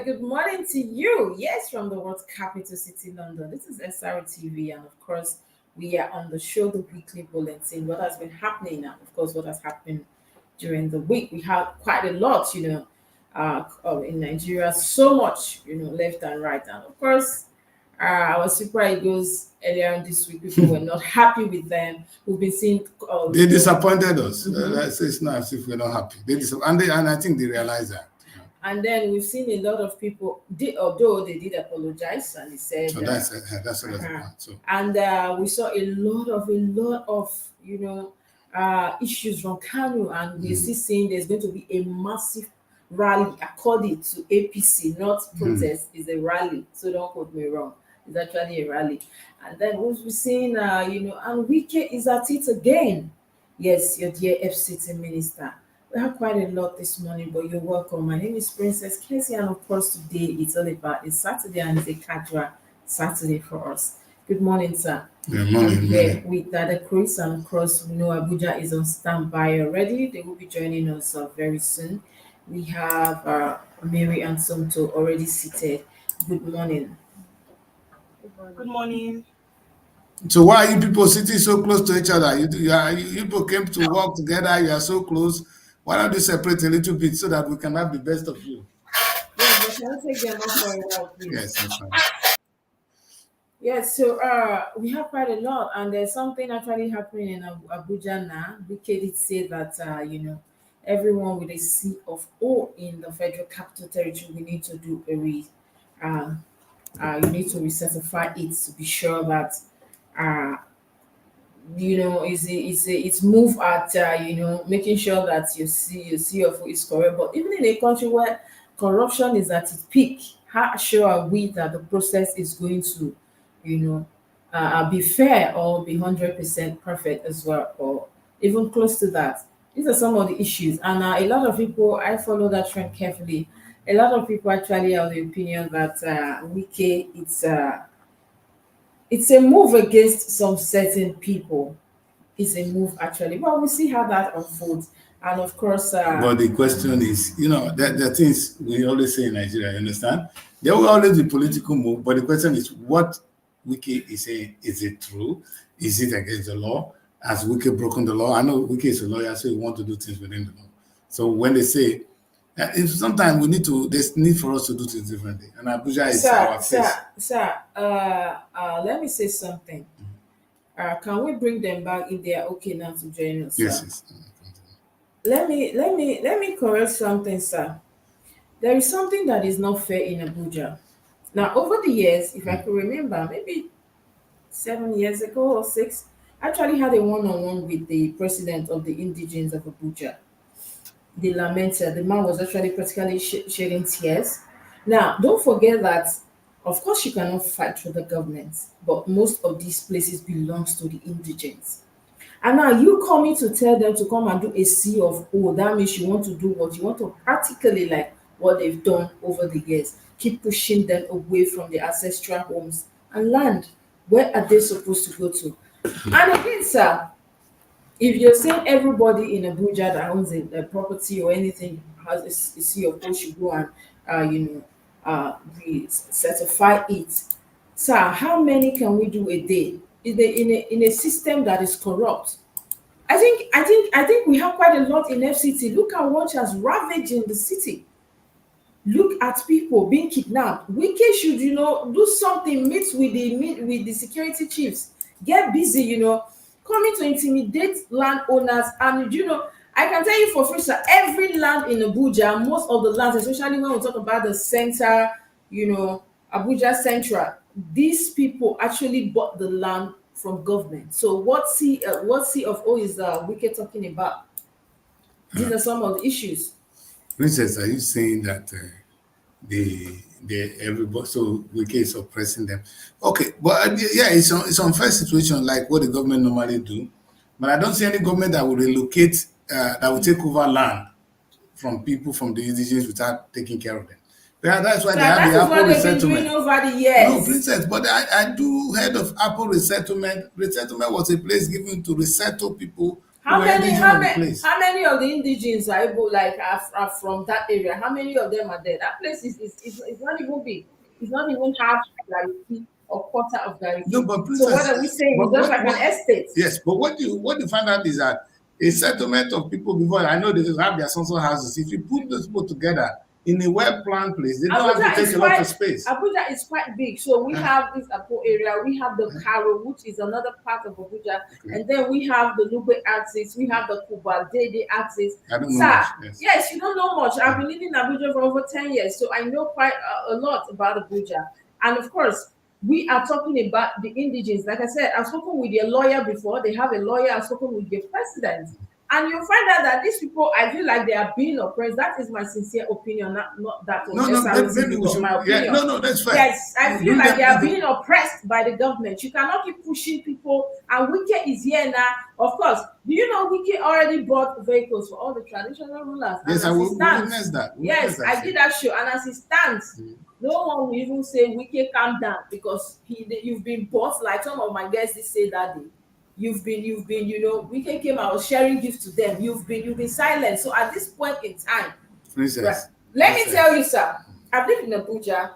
good morning to you. Yes, from the world's capital city, London. This is Srtv, and of course, we are on the show, the weekly bulletin. What has been happening, and of course, what has happened during the week. We had quite a lot, in Nigeria, so much, left and right. And of course, our Super Eagles earlier in this week, people were not happy with them. We've been seeing. They disappointed us. It's not as if we're not happy. And I think they realize that. And then we've seen a lot of people, although they did apologize, and they said. So that's part. So. And we saw a lot of issues from Kanu, and we're still saying there's going to be a massive rally according to APC, not protest. It's a rally, so don't quote me wrong. It's actually a rally. And then we're seeing, and Wike is at it again. Yes, your dear FCT minister. We have quite a lot this morning, but you're welcome. My name is Princess Casey, and of course today it's all about it's Saturday, and it's a casual Saturday for us. Good morning, sir. Good morning. Here with the Chris, and of course we know Abuja is on standby already. They will be joining us very soon. We have Mary and Somto already seated. Good morning. Good morning. So why are you people sitting so close to each other? You people came to work together. You are so close. Why don't you separate a little bit so that we can have the best of you? Yes, but shall I take them off for a while, please? Yes, that's fine. Yes, so we have quite a lot, and there's something actually happening in Abuja now. We did say that everyone with a seat of O in the Federal Capital Territory, we need to do you need to recertify it to be sure that it's move at making sure that you see your food is correct. But even in a country where corruption is at its peak, how sure are we that the process is going to be fair or be 100% perfect as well, or even close to that? These are some of the issues, and a lot of people, I follow that trend carefully. A lot of people actually have the opinion that Wike, it's a move against some certain people. It's a move actually. Well, we'll see how that unfolds. And of course, but the question is, the things we always say in Nigeria, you understand? There will always be political move, but the question is what Wike is saying. Is it true? Is it against the law? Has Wike broken the law? I know Wike is a lawyer, so he wants to do things within the law. So when they say, if sometimes there's need for us to do things differently, and Abuja is our face. Sir, let me say something. Can we bring them back if they are okay now to join us? Yes. Let me correct something, sir. There is something that is not fair in Abuja. Now, over the years, if I could remember, maybe 7 years ago or 6, I actually had a one-on-one with the president of the indigenes of Abuja. The lamenter, the man was actually practically shedding tears. Now, don't forget that, of course, you cannot fight for the government, but most of these places belongs to the indigents. And now you coming to tell them to come and do a C of O, that means you want to do what you want to practically like what they've done over the years. Keep pushing them away from their ancestral homes and land. Where are they supposed to go to? And again, sir, if you're saying everybody in Abuja that owns a property or anything has a C of O should go and certify it, sir, how many can we do a day? In a system that is corrupt? I think we have quite a lot in FCT. Look at what has ravaged in the city. Look at people being kidnapped. Wike should, do something, meet with the security chiefs, get busy, coming to intimidate landowners. And I can tell you for free, sir, every land in Abuja, most of the lands, especially when we talk about the center, Abuja Central, these people actually bought the land from government. So what C of O is Wike talking about? These are some of the issues. Princess, are you saying that everybody, so Wike is oppressing them? Okay, but it's unfair situation like what the government normally do. But I don't see any government that will relocate, that will take over land from people from the indigenous without taking care of them. Yeah, that's why they have the Apple resettlement. Over the years. No, Princess, but I do heard of Apple resettlement. Resettlement was a place given to resettle people How many? indigene How of the many? place. How many of the indigenes are able, like, are from that area? How many of them are there? That place is not even big. It's not even half Gariki or quarter of No, Gariki. but So what princess, are we saying? It's but just like an estate. yes, but what you find out is that a settlement of people before, I know they have their sons houses. If you put those people together in a well-planned place, they don't have to take a lot of space. Abuja is quite big. So we Uh, have this Apo area, we have the Karo, which is another part of Abuja, okay. and then we have the Lugbe axis, we have the Kuba Dede axis. I don't know Sir, much. yes, you don't know much. I've been living in Abuja for over 10 years, so I know quite a lot about Abuja. And of course, we are talking about the indigenes. Like I said, I've spoken with their lawyer before. They have a lawyer. I've spoken with their president. And you'll find out that these people, I feel like they are being oppressed. That is my sincere opinion, not that of No, SROT maybe we people, should. my Yeah, opinion. that's fine. Yes, I feel Bring like them they are into- being oppressed by the government. You cannot keep pushing people, and Wike is here now. Of course, do you know Wike already bought vehicles for all the traditional rulers? Yes, and I as will it stands, witness that. yes, I did that show, and as it stands, no one will even say Wike calm down because you've been bought. Like some of my guests did say that day. You've been, Wike came out sharing gifts to them. You've been silent. So at this point in time, Princess. right, let me tell you, sir, I've lived in Abuja,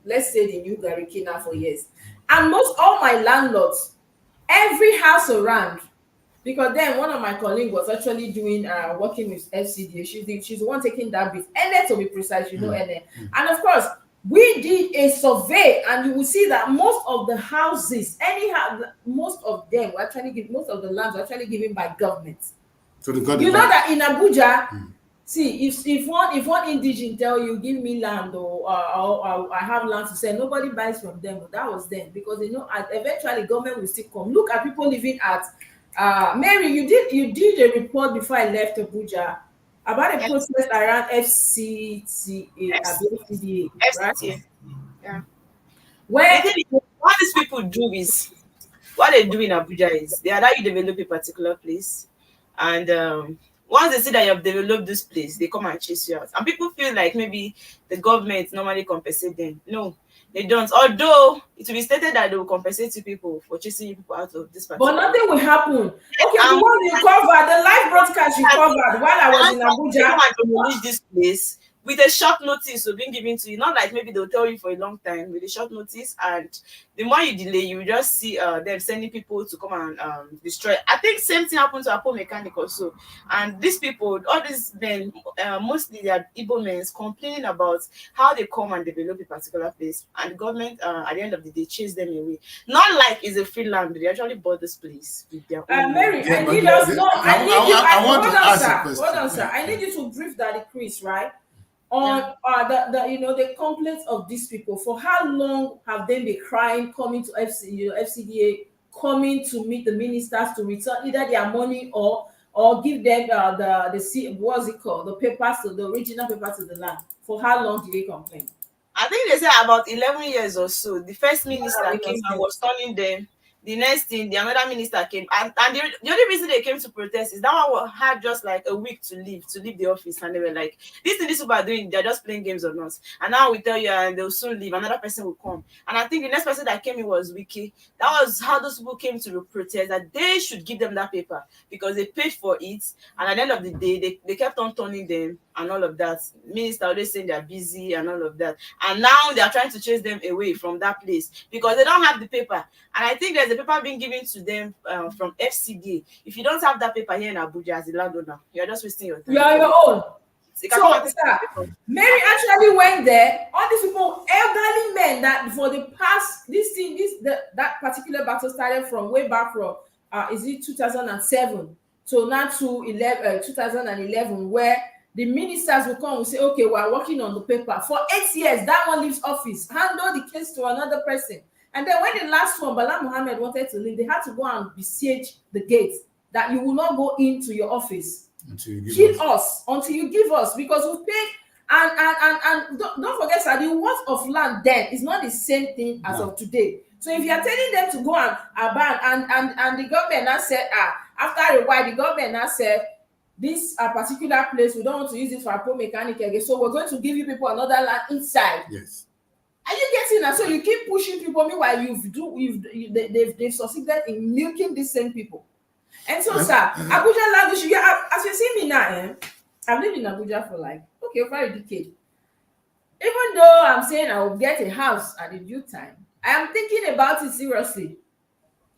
let's say the new Garikina for years. And most all my landlords, every house around, because then one of my colleagues was actually doing working with FCDA. She's the one taking that bit. Ene, to be precise, Ene. And of course, we did a survey, and you will see that most of the houses, most of them were actually most of the lands were actually given by government. So they got You know land. that in Abuja, see, if one indigene tell you give me land or I have land to sell, nobody buys from them. But that was then because they know eventually government will still come. Look at people living at Mary. You did a report before I left Abuja about a protest around FCTA, FCDA, right? FCTA. Yeah. Where The thing is, what these people do is, what they do in Abuja is they allow you develop a particular place, and once they see that you have developed this place, they come and chase you out. And people feel like maybe the government normally compensate them. No, they don't. Although it will be stated that they will compensate you people for chasing you people out of this but particular. nothing will happen. Okay, the one you covered, the live broadcast you covered while I was in They come Abuja. and demolish this place with a short notice so being given to you. Not like maybe they'll tell you for a long time with a short notice, and the more you delay, you will just see them sending people to come and destroy. I think same thing happened to Apple Mechanic also. And these people, all these men, mostly they are Igbo men, complaining about how they come and develop a particular place, and the government at the end of the day chase them away. Not like it's a free land; they actually bought this place with their own Mary, Yeah, I but need the- us. the- No, I need I- you. I want Hold to on, ask a sir. question. Hold on, sir. Yeah. I need you to brief Daddy Chris, right? On the complaints of these people. For how long have they been crying, coming to FCDA, coming to meet the ministers to return either their money or give them what's it called, the papers, the original papers to the land? For how long did they complain? I think they said about 11 years or so. The first minister What are we came and saying? was turning them. The next thing, the another minister came, and the only reason they came to protest is that one had just like a week to leave the office, and they were like, "This thing these people are doing, they're just playing games on us." And now we tell you, and they'll soon leave. Another person will come, and I think the next person that came in was Wiki. That was how those people came to protest, that they should give them that paper because they paid for it, and at the end of the day, they kept on turning them and all of that. Minister always saying they're busy and all of that, and now they are trying to chase them away from that place because they don't have the paper. And I think there's a paper being given to them from FCDA. If you don't have that paper here in Abuja as a landowner, you're just wasting your time. You are your own. You can So, come and take the sir, paper. Mary actually went there. All these people, elderly men, that for the past that particular battle started from way back from is it 2007 to now to 2011, where the ministers will come and say, okay, we are working on the paper for 8 years. That one leaves office, hand over the case to another person. And then when the last one, Bala Mohammed, wanted to leave, they had to go and besiege the gate that you will not go into your office. Kill us until you give us, because we pay. And don't forget, sir, the worth of land then is not the same thing as of today. So if you are telling them to go and abandon, and the government now said, after a while, the government now said, this particular place, we don't want to use it for a pro mechanic again, so we're going to give you people another land inside. Yes. Are you getting that? So you keep pushing people, meanwhile they've succeeded in milking these same people. And so, sir, Abuja land issue. Yeah, as you see me now, I've lived in Abuja for like over a decade. Even though I'm saying I will get a house at a due time, I am thinking about it seriously.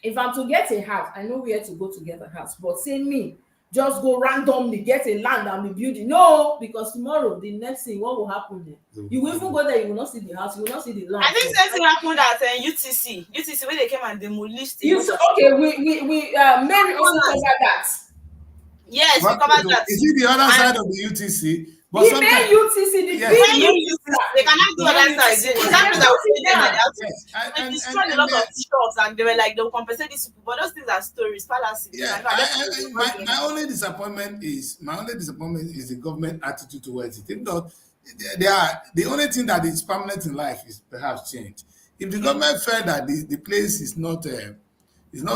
If I'm to get a house, I know where to go to get a house. But say me, just go randomly get a land and be building. No, because tomorrow the next thing, what will happen there? You will even go there, you will not see the house, you will not see the land. I think same thing happened at UTC when they came and demolished you it. Okay, we Mary also covered that. Yes, we covered that. Is it the other side of the UTC? But the main UTC, the yes, big UTC, they cannot do other side. They destroyed a lot of shops, and they were like, they'll compensate these people. But those things are stories, fallacies. Yeah, my only disappointment is the government attitude towards it. If not, the only thing that is permanent in life is perhaps change. If the government felt that the place is not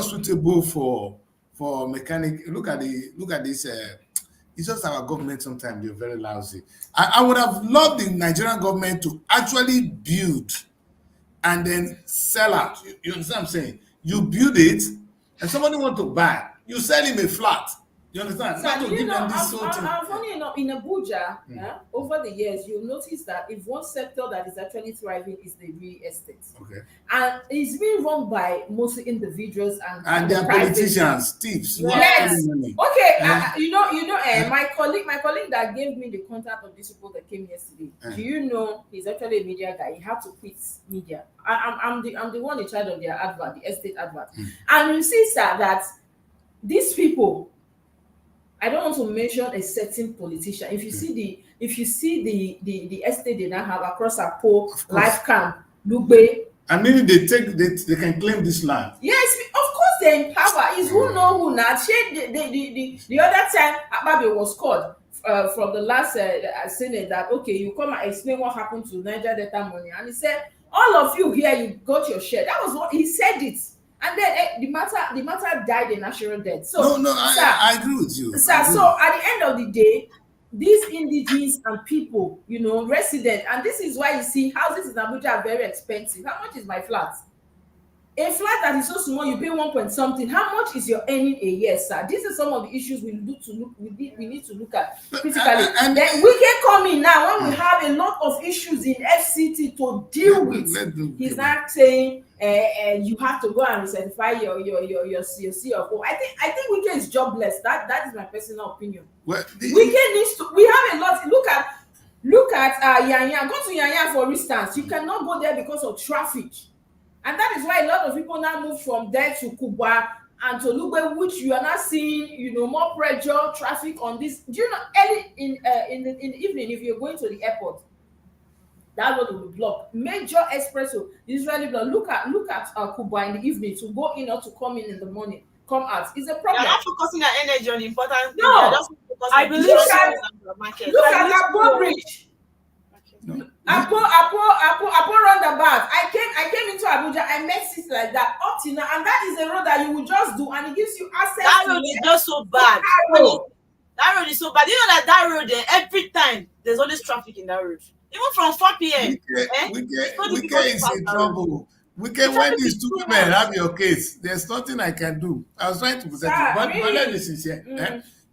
suitable for mechanic, look at this. It's just our government sometimes they're very lousy. I would have loved the Nigerian government to actually build and then sell out. You understand what I'm saying? You build it and somebody want to buy, you sell him a flat. You understand? So, funny enough, in Abuja, over the years, you'll notice that if one sector that is actually thriving is the real estate. Okay. And it's being run by mostly individuals and their politicians, thieves. Yes. Okay. My colleague that gave me the contact of this people that came yesterday. Do you know he's actually a media guy? He had to quit media. I'm the one in charge of their advert, the estate advert. And you see, sir, that these people, I don't want to mention a certain politician. If you see the estate they now have across Apo, Life Camp, Lugbe. I mean, they can claim this land. Yes, of course they empower. Is who know who now? The other time Ababe was called from the last Senate that you come and explain what happened to Niger Delta money, and he said all of you here you got your share. That was what he said it. And then the matter died a natural death. So I agree with you. Sir, so at the end of the day, these indigenous and people, resident, and this is why you see houses in Abuja are very expensive. How much is my flat? A flat that is so small, you pay 1 point something. How much is your earning a year, sir? These are some of the issues we need to look at critically. And then we can come in now when we have a lot of issues in FCT to deal with. He's not saying you have to go and recertify your CFO. I think Wike is jobless. That is my personal opinion. Wike needs to. We have a lot. Look at Yanya. Go to Yanya for instance. You cannot go there because of traffic. And that is why a lot of people now move from there to Kuba and to Lugbe, which you are not seeing, more pressure, traffic on this. Do you know, early in the evening, if you're going to the airport, that road will be blocked. Major expresso, Israeli block. Look at Kuba in the evening to go in or to come in the morning, come out. It's a problem. You're not focusing your energy on the important things. No, I believe look at Apo Bridge. No. Apo roundabout. I came into Abuja. I met cities like that up till now, and that is a road that you will just do, and it gives you access. That road is just so bad. That road is so bad. You know that road there, every time there's always traffic in that road. Even from 4 p.m. We get in trouble. When these two women have your case, there's nothing I can do. I was trying to protect you, but let me see here.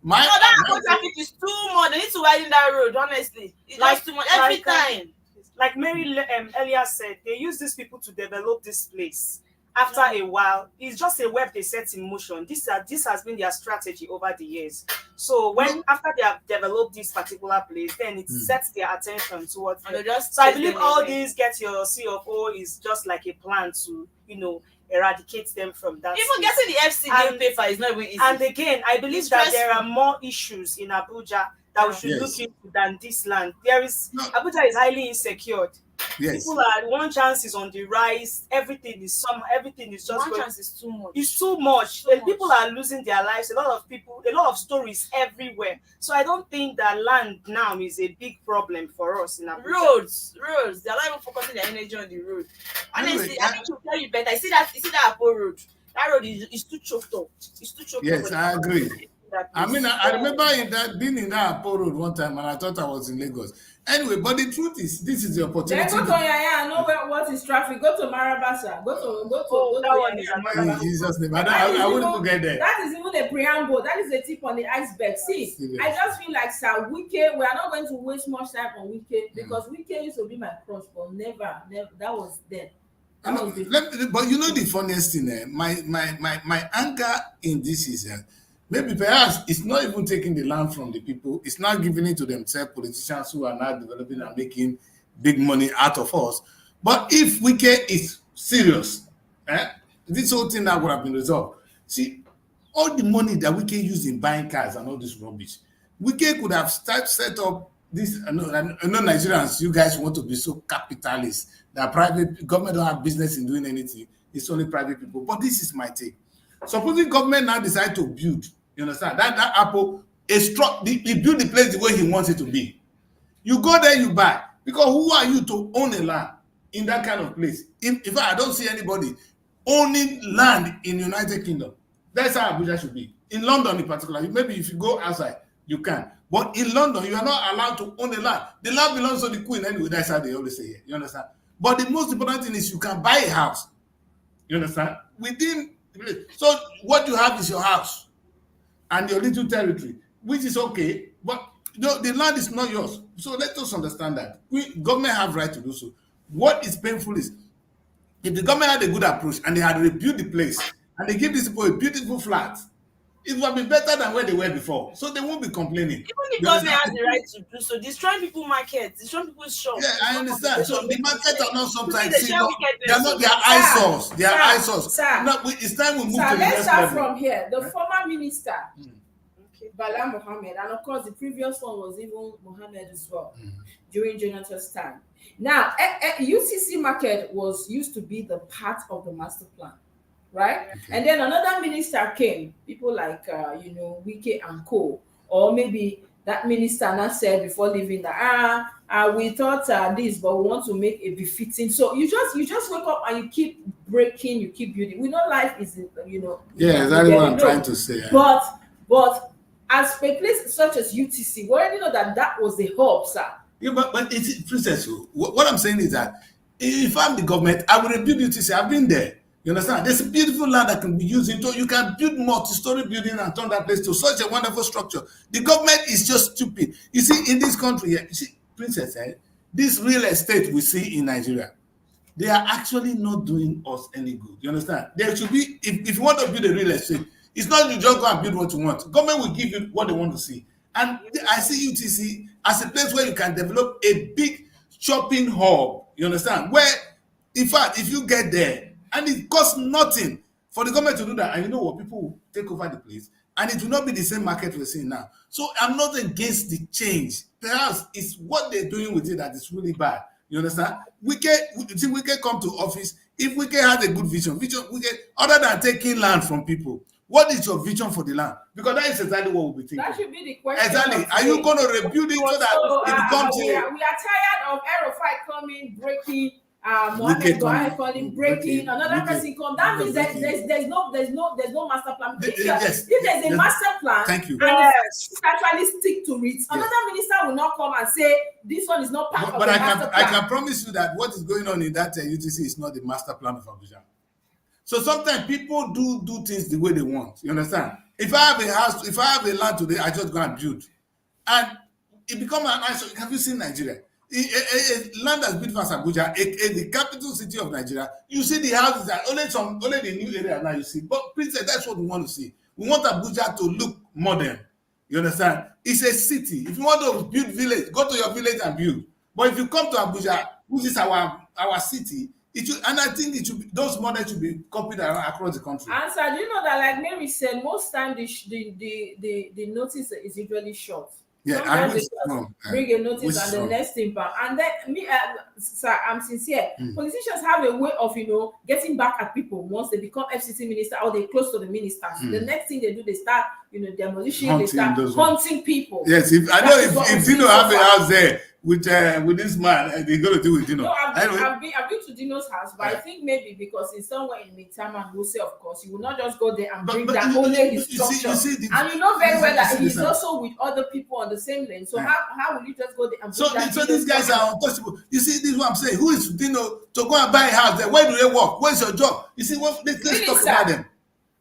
That traffic is too much. They need to widen that road, honestly. It's like too much every time. Like Mary earlier said, they use these people to develop this place. After a while, it's just a web they set in motion. This has been their strategy over the years. So after they have developed this particular place, then it sets their attention towards it. So I believe all these get your CFO is just like a plan to, eradicate them from that. Even getting the FC paper is not even easy. And again, I believe that there are more issues in Abuja that we should look into than this land. Abuja is highly insecure. Yes. People are one chance is on the rise. Everything is just one chance is too much. It's too much. People are losing their lives. A lot of stories everywhere. So I don't think that land now is a big problem for us in Abuja. Roads. They're not even focusing their energy on the road. Honestly, I think to tell you better. I see that Apo road. That road is too choked up. It's too choked up. Yes, I agree. that I mean, place. I remember being in that Apo Road one time, and I thought I was in Lagos. Anyway, but the truth is, this is the Then opportunity. go to Yaya and know what is traffic. Go to Marabasa. Go to That one Yaya is and another In Marabasa. Jesus' name, That is I wouldn't even forget that. that is even a preamble. That is a tip on the iceberg. See, Serious. I just feel like Sir Wike, we are not going to waste much time on Wike because Wike used to be my crush, but never. That was then. That was the But you know the funniest thing, my anger in this is maybe perhaps it's not even taking the land from the people, it's not giving it to themselves, politicians who are now developing and making big money out of us. But if Wike is serious, this whole thing that would have been resolved. See, all the money that Wike used in buying cars and all this rubbish, Wike could have set up this. I know Nigerians, you guys want to be so capitalist that private government don't have business in doing anything. It's only private people. But this is my take. Supposing government now decide to build, you understand, that Apple, he build the place the way he wants it to be. You go there, you buy. Because who are you to own a land in that kind of place? In fact, I don't see anybody owning land in the United Kingdom. That's how Abuja should be. In London in particular, maybe if you go outside, you can. But in London, you are not allowed to own a land. The land belongs to the Queen anyway. That's how they always say it. You understand? But the most important thing is you can buy a house. You understand? Within the place. So what you have is your house and your little territory, which is okay. But the land is not yours. So let us understand that. Government have right to do so. What is painful is if the government had a good approach and they had rebuilt the place and they give these people a beautiful flat, it would have been better than where they were before. So they won't be complaining. Even the government has the right to do so. Destroying people's markets, destroying people's shops. Yeah, I understand. So the market are not sometimes They share they are not their eyesores. They are eyesores. It's time we move to the let's next start level. from here. The former minister, Okay. Bala Mohammed, and of course the previous one was even Mohammed as well during Jonathan's time. Now, UCC market used to be the part of the master plan, right? Okay. And then another minister came, people like Wike and Co. Or maybe that minister now said before leaving that we thought this, but we want to make a befitting. So you just wake up and you keep breaking, you keep building. We know life is Yeah, exactly what I'm trying to say. Yeah. But as a place such as UTC, we already know that was the hub, sir. Yeah, but it's Princess. What I'm saying is that if I'm the government, I will rebuild UTC. I've been there. You understand? There's a beautiful land that can be used into. You can build multi-story building and turn that place to such a wonderful structure. The government is just stupid. You see, in this country, you see, Princess, this real estate we see in Nigeria, they are actually not doing us any good. You understand? There should be, if you want to build a real estate, it's not you just go and build what you want. Government will give you what they want to see. And I see UTC as a place where you can develop a big shopping hub. You understand? Where, in fact, if you get there, and it costs nothing for the government to do that, and you know what, people will take over the place, and it will not be the same market we're seeing now. So I'm not against the change. Perhaps it's what they're doing with it that is really bad. You understand? Wike come to office. If Wike has a good vision, Wike, other than taking land from people, what is your vision for the land? Because that is exactly what we'll be thinking. That should be the question. Exactly. Are you going to rebuild it so that it becomes we are tired of Aerofy coming, breaking, Mohammed Buhari calling, breaking, another person come. That means there's no master plan. Yes. If there's a master plan, thank you. And actually stick to it, another minister will not come and say this one is not part of the master plan. I can promise you that what is going on in that UTC is not the master plan of Abuja. So sometimes people do things the way they want. You understand? If I have a house, if I have a land today, I just go and build. And it becomes an eyesore. Have you seen Nigeria? A land that's built as Abuja, the capital city of Nigeria, you see the houses that only the new area now you see. But Princess, that's what we want to see. We want Abuja to look modern. You understand? It's a city. If you want to build village, go to your village and build. But if you come to Abuja, which is our city, and I think those models should be copied across the country. And sir, do you know that, like Mary said, most times the notice is usually short. Yeah, sometimes they bring a notice and the next thing back. And then sir, I'm sincere. Politicians have a way of getting back at people once they become FCT minister or they close to the ministers. The next thing they do, they start demolition, Hunting they start those hunting people. Yes, if I That know is what if we've Dino seen so have a far. house there with this man, they're gonna do with Dino. No, I've Anyway, been to Dino's house, but I think maybe because it's somewhere in Midtown and Wuse, of course, you will not just go there and bring down only his structure. you see and you know very well that he's this, also with other people on the same lane. So how will you just go there and bring down so Dino's these guys structure? are untouchable. You see, this is what I'm saying. Who is Dino to go and buy a house there? Where do they work? Where's your job? You see, let's talk about them.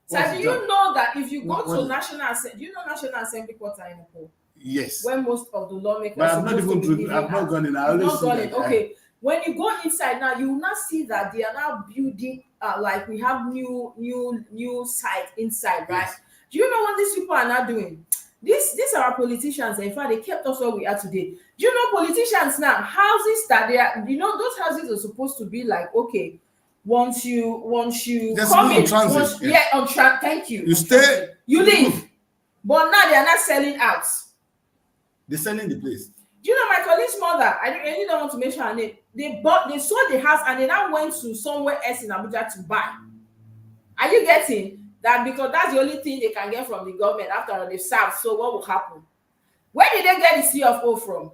So do you know that if you go What to National Assembly quarter in Oko, yes, where most of the lawmakers but are supposed to be living I've not gone in. I You've always not see gone that. in. Okay. When you go inside now, you will not see that they are now building like we have new site inside, right? Yes. Do you know what these people are not doing? These are our politicians. In fact, they kept us where we are today. Do you know politicians now? Houses that they are, those houses are supposed to be like, okay, once you Just come on in, transit, thank you. You stay, you leave. But now they are not selling out. They're selling the place. Do you know my colleague's mother? I really don't want to mention her name. They sold the house and they now went to somewhere else in Abuja to buy. Are you getting that? Because that's the only thing they can get from the government after all they've served. So what will happen? Where did they get the CFO from?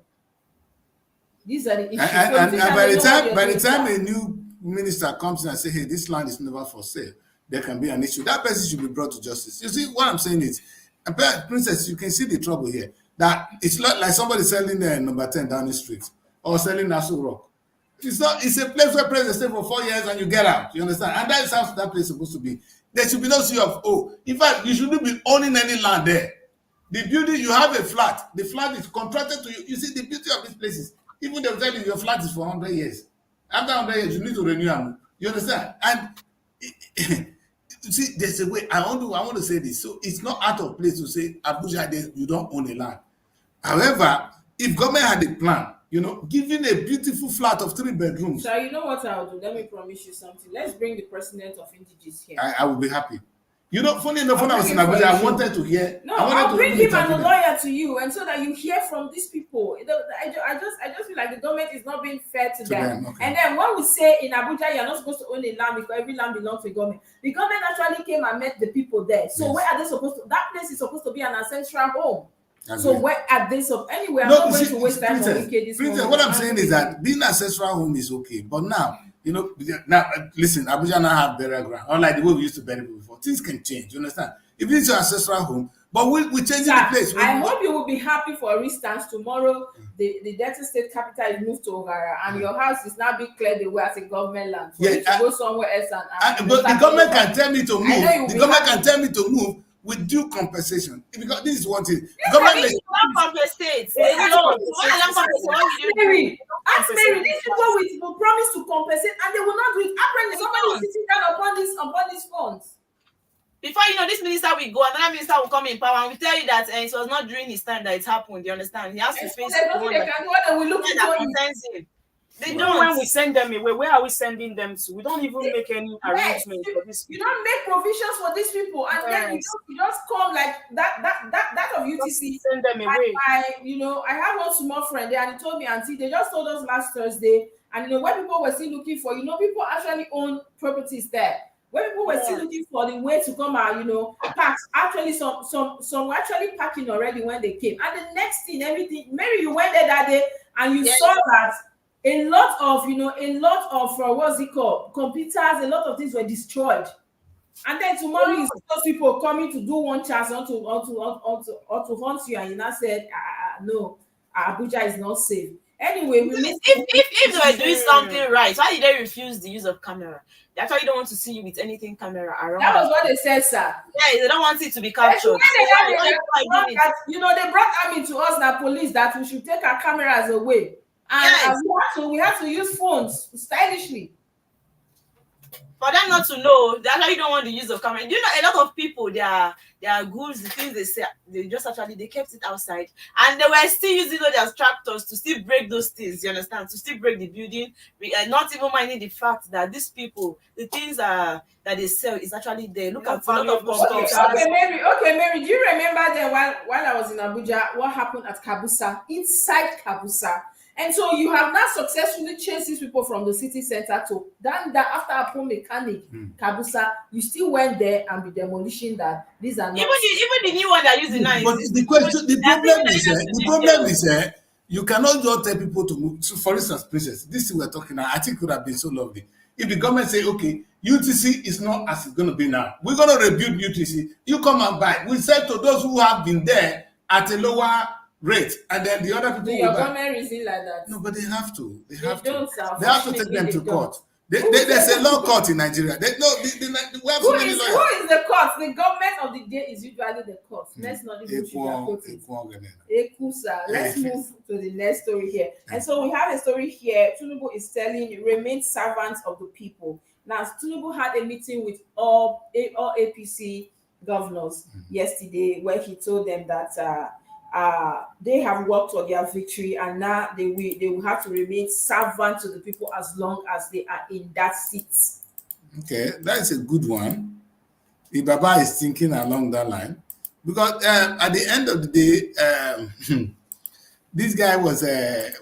These are the issues. And by the time a new minister comes in and say, hey, this land is never for sale, there can be an issue. That person should be brought to justice. You see, what I'm saying is, Princess, you can see the trouble here. That it's not like somebody selling number 10 down the street or selling Nassau Rock. It's a place where presidents stay for 4 years and you get out. You understand? And that is how that place is supposed to be. There should be no CFO. In fact, you shouldn't be owning any land there. The building, you have a flat. The flat is contracted to you. You see, the beauty of these places, even they'll tell you your flat is for 100 years. After 100 years, you need to renew them. You understand? And you see, there's a way. I want to say this. So it's not out of place to say, Abuja, you don't own a land. However, if government had a plan, giving a beautiful flat of 3 bedrooms. So you know what I'll do? Let me promise you something. Let's bring the president of Indiges here. I will be happy. Funny enough, when I was in Abuja, I wanted to hear. No, I'll bring him and the lawyer to you, and so that you hear from these people. I just feel like the government is not being fair to them. Okay. And then when we say in Abuja, you're not supposed to own a land because every land belongs to the government. The government actually came and met the people there. So where are they supposed to? That place is supposed to be an ancestral home. So where are they? So anyway, I'm not going to waste time on Princess, what I'm saying is that being ancestral home is okay, but now now listen, Abuja now have burial ground, unlike the way we used to bury people before. Things can change. You understand? If it's your ancestral home, but we're changing the place. I hope you will be happy. For instance, tomorrow the Delta State capital is moved to Ogara, and your house is now being cleared away as a government land. For you to go somewhere else but the government can tell me to move. The government can tell me to move with due compensation. Because this is one thing. Government compensate. Ask Mary, these people will promise to compensate and they will not do it. Apparently, somebody is sitting down upon these funds. Before this minister will go, another minister will come in power and will tell you that it was not during his time that it happened. You understand? He has to face the one that we look into. They don't. When we send them away, where are we sending them to? We don't even make any arrangement for this. You don't make provisions for these people, and then you just come like that of UTC. Send them away. I have one small friend there, and he told me, Auntie, they just told us last Thursday, and when people were still looking for, people actually own properties there. When people were still looking for the way to come out, parks. Actually, some were actually parking already when they came, and the next thing, everything. Maybe you went there that day, and you saw that. A lot of what's it called? Computers, a lot of things were destroyed. And then tomorrow you see those people coming to do one chance or to hunt you, and you now said, no, Abuja is not safe. Anyway, if they were doing something right, why did they refuse the use of camera? They actually don't want to see you with anything camera around. That was what they said, sir. Yeah, they don't want it to be captured. They brought army to us, that police, that we should take our cameras away. And we have to use phones stylishly. For them not to know, they actually don't want the use of camera. A lot of people, their goods, the things they say, they kept it outside, and they were still using all their tractors to still break those things. You understand? To still break the building, not even minding the fact that these people, the things that they sell is actually there. Look at a lot of companies. Okay, Mary, do you remember then while I was in Abuja, what happened at Kabusa? Inside Kabusa, And so you have not successfully chased these people from the city center to that after Apple Mechanic, Kabusa, you still went there and be demolishing that. These are not. Even the new one that using now But is the question, the problem is, the you cannot just tell people to move. So, for instance, Princess, this thing we're talking now, I think would have been so lovely if the government say, okay, UTC is not as it's going to be now. We're going to rebuild UTC. You come and buy. We sell to those who have been there at a lower rate, and then the other people Your will buy. government reason like that. No, but they have to. They They have to. don't, sir. They have to take them to court. There's a law court in Nigeria. We have so many Who lawyers. is the court? The government of the day is usually the court. Let's not even sugarcoat it. Sir. Let's move to the next story here. And so we have a story here. Tinubu is telling remain servants of the people. Now, Tinubu had a meeting with all APC governors yesterday, where he told them that they have worked for their victory, and now they will have to remain servant to the people as long as they are in that seat. Okay, that's a good one. If Baba is thinking along that line, because at the end of the day, this guy was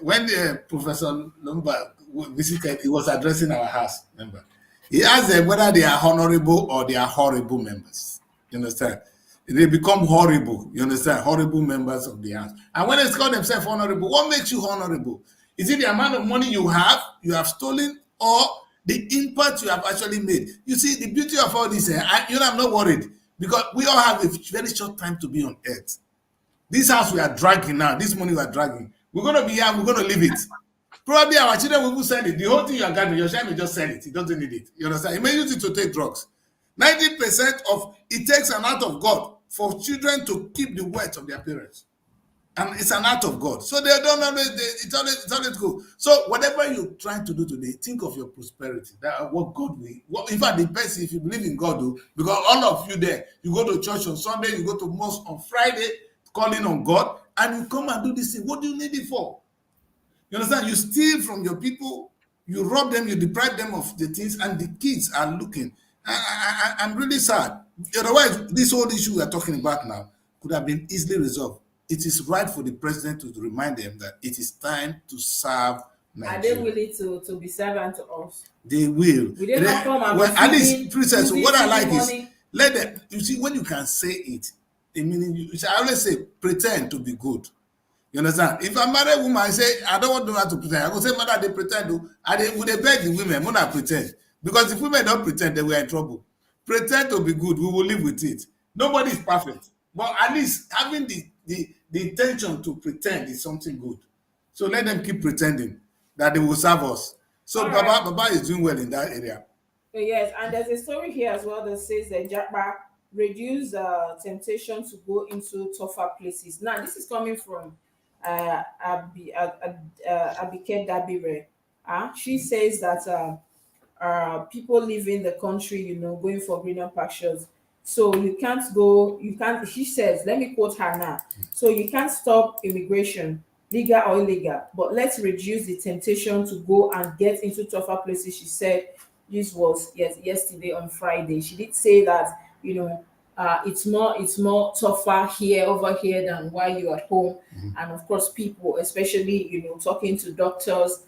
when Professor Lombard visited, he was addressing our house. Remember, he asked them whether they are honorable or they are horrible members. You understand? They become horrible, you understand? Horrible members of the house. And when they call themselves honorable, what makes you honorable? Is it the amount of money you have stolen, or the impact you have actually made? You see, the beauty of all this, I'm not worried, because we all have a very short time to be on earth. This house we are dragging now, this money we are dragging, we're going to be here, we're going to leave it. Probably our children will sell it. The whole thing you are gathering, your child will just sell it. He doesn't need it. You understand? He may use it to take drugs. 90% of it takes an act of God for children to keep the wealth of their parents, and it's an act of God. So they don't always. It's always good. So whatever you're trying to do today, think of your prosperity. That what God will. In fact, the best, if you believe in God, do, because all of you there, you go to church on Sunday, you go to mosque on Friday, calling on God, and you come and do this thing. What do you need it for? You understand? You steal from your people, you rob them, you deprive them of the things, and the kids are looking. I'm really sad. Otherwise, this whole issue we are talking about now could have been easily resolved. It is right for the president to remind them that it is time to serve Nigeria. Are they willing to be servant to us? They will. We did not come and at least, Princess, what I like money. is, let them, you see, when you can say it, I mean, I always say, pretend to be good. You understand? If a married woman, I say, I don't want to know how to pretend. I go say, mother, they pretend to, would they beg the women, when I pretend? Because if women don't pretend, then we are in trouble. Pretend to be good, we will live with it. Nobody is perfect. But at least having the intention to pretend is something good. So let them keep pretending that they will serve us. So Baba is doing well in that area. Yes, and there's a story here as well that says that Japa reduce temptation to go into tougher places. Now, this is coming from Abike Dabire. She says that people leaving the country, going for greener pastures. So you can't, she says, let me quote her now. So you can't stop immigration, legal or illegal, but let's reduce the temptation to go and get into tougher places. She said this was yesterday on Friday. She did say that, it's more tougher over here than while you're at home. And of course, people, especially, talking to doctors,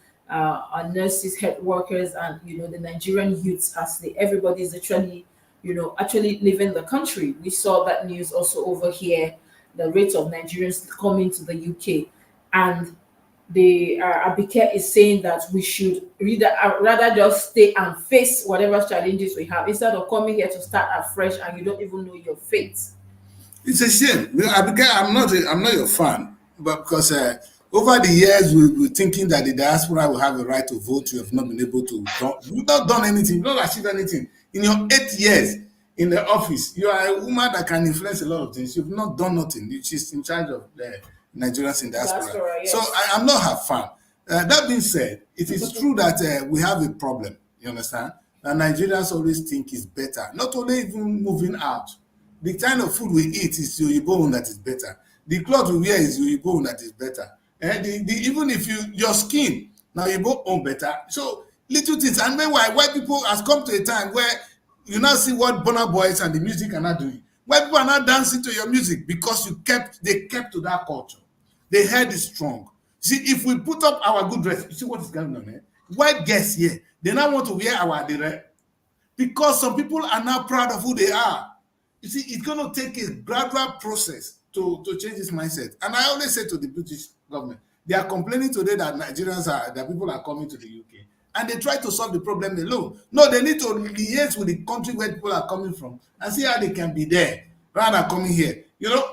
nurses, health workers, and the Nigerian youths, as everybody is actually leaving the country. We saw that news also over here, the rate of Nigerians coming to the UK, and the Abike is saying that we should rather just stay and face whatever challenges we have instead of coming here to start afresh and you don't even know your fate. It's a shame. Abike, I'm not your fan, but because over the years we were thinking that the diaspora will have a right to vote. You have not been able to. You've not done anything. You've not achieved anything. In your 8 years in the office, you are a woman that can influence a lot of things. You've not done nothing. She's in charge of the Nigerians in diaspora. Yes. So I'm not her fan. That being said, it is true that we have a problem. You understand? That Nigerians always think is better. Not only even moving out. The kind of food we eat is Yoruba that is better. The clothes we wear is Yoruba that is better. Even if your skin, now Yoruba own better. So little things. And meanwhile, white people has come to a time where you now see what Burna Boys and the music are not doing. White people are not dancing to your music because they kept to that culture. They heard it strong. See, if we put up our good dress, you see what is going on, eh? White guests here, they now want to wear our dire because some people are now proud of who they are. You see, it's going to take a gradual process to change this mindset. And I always say to the British government, they are complaining today that that people are coming to the UK, and they try to solve the problem alone. No, they need to liaise with the country where people are coming from and see how they can be there rather than coming here. You know,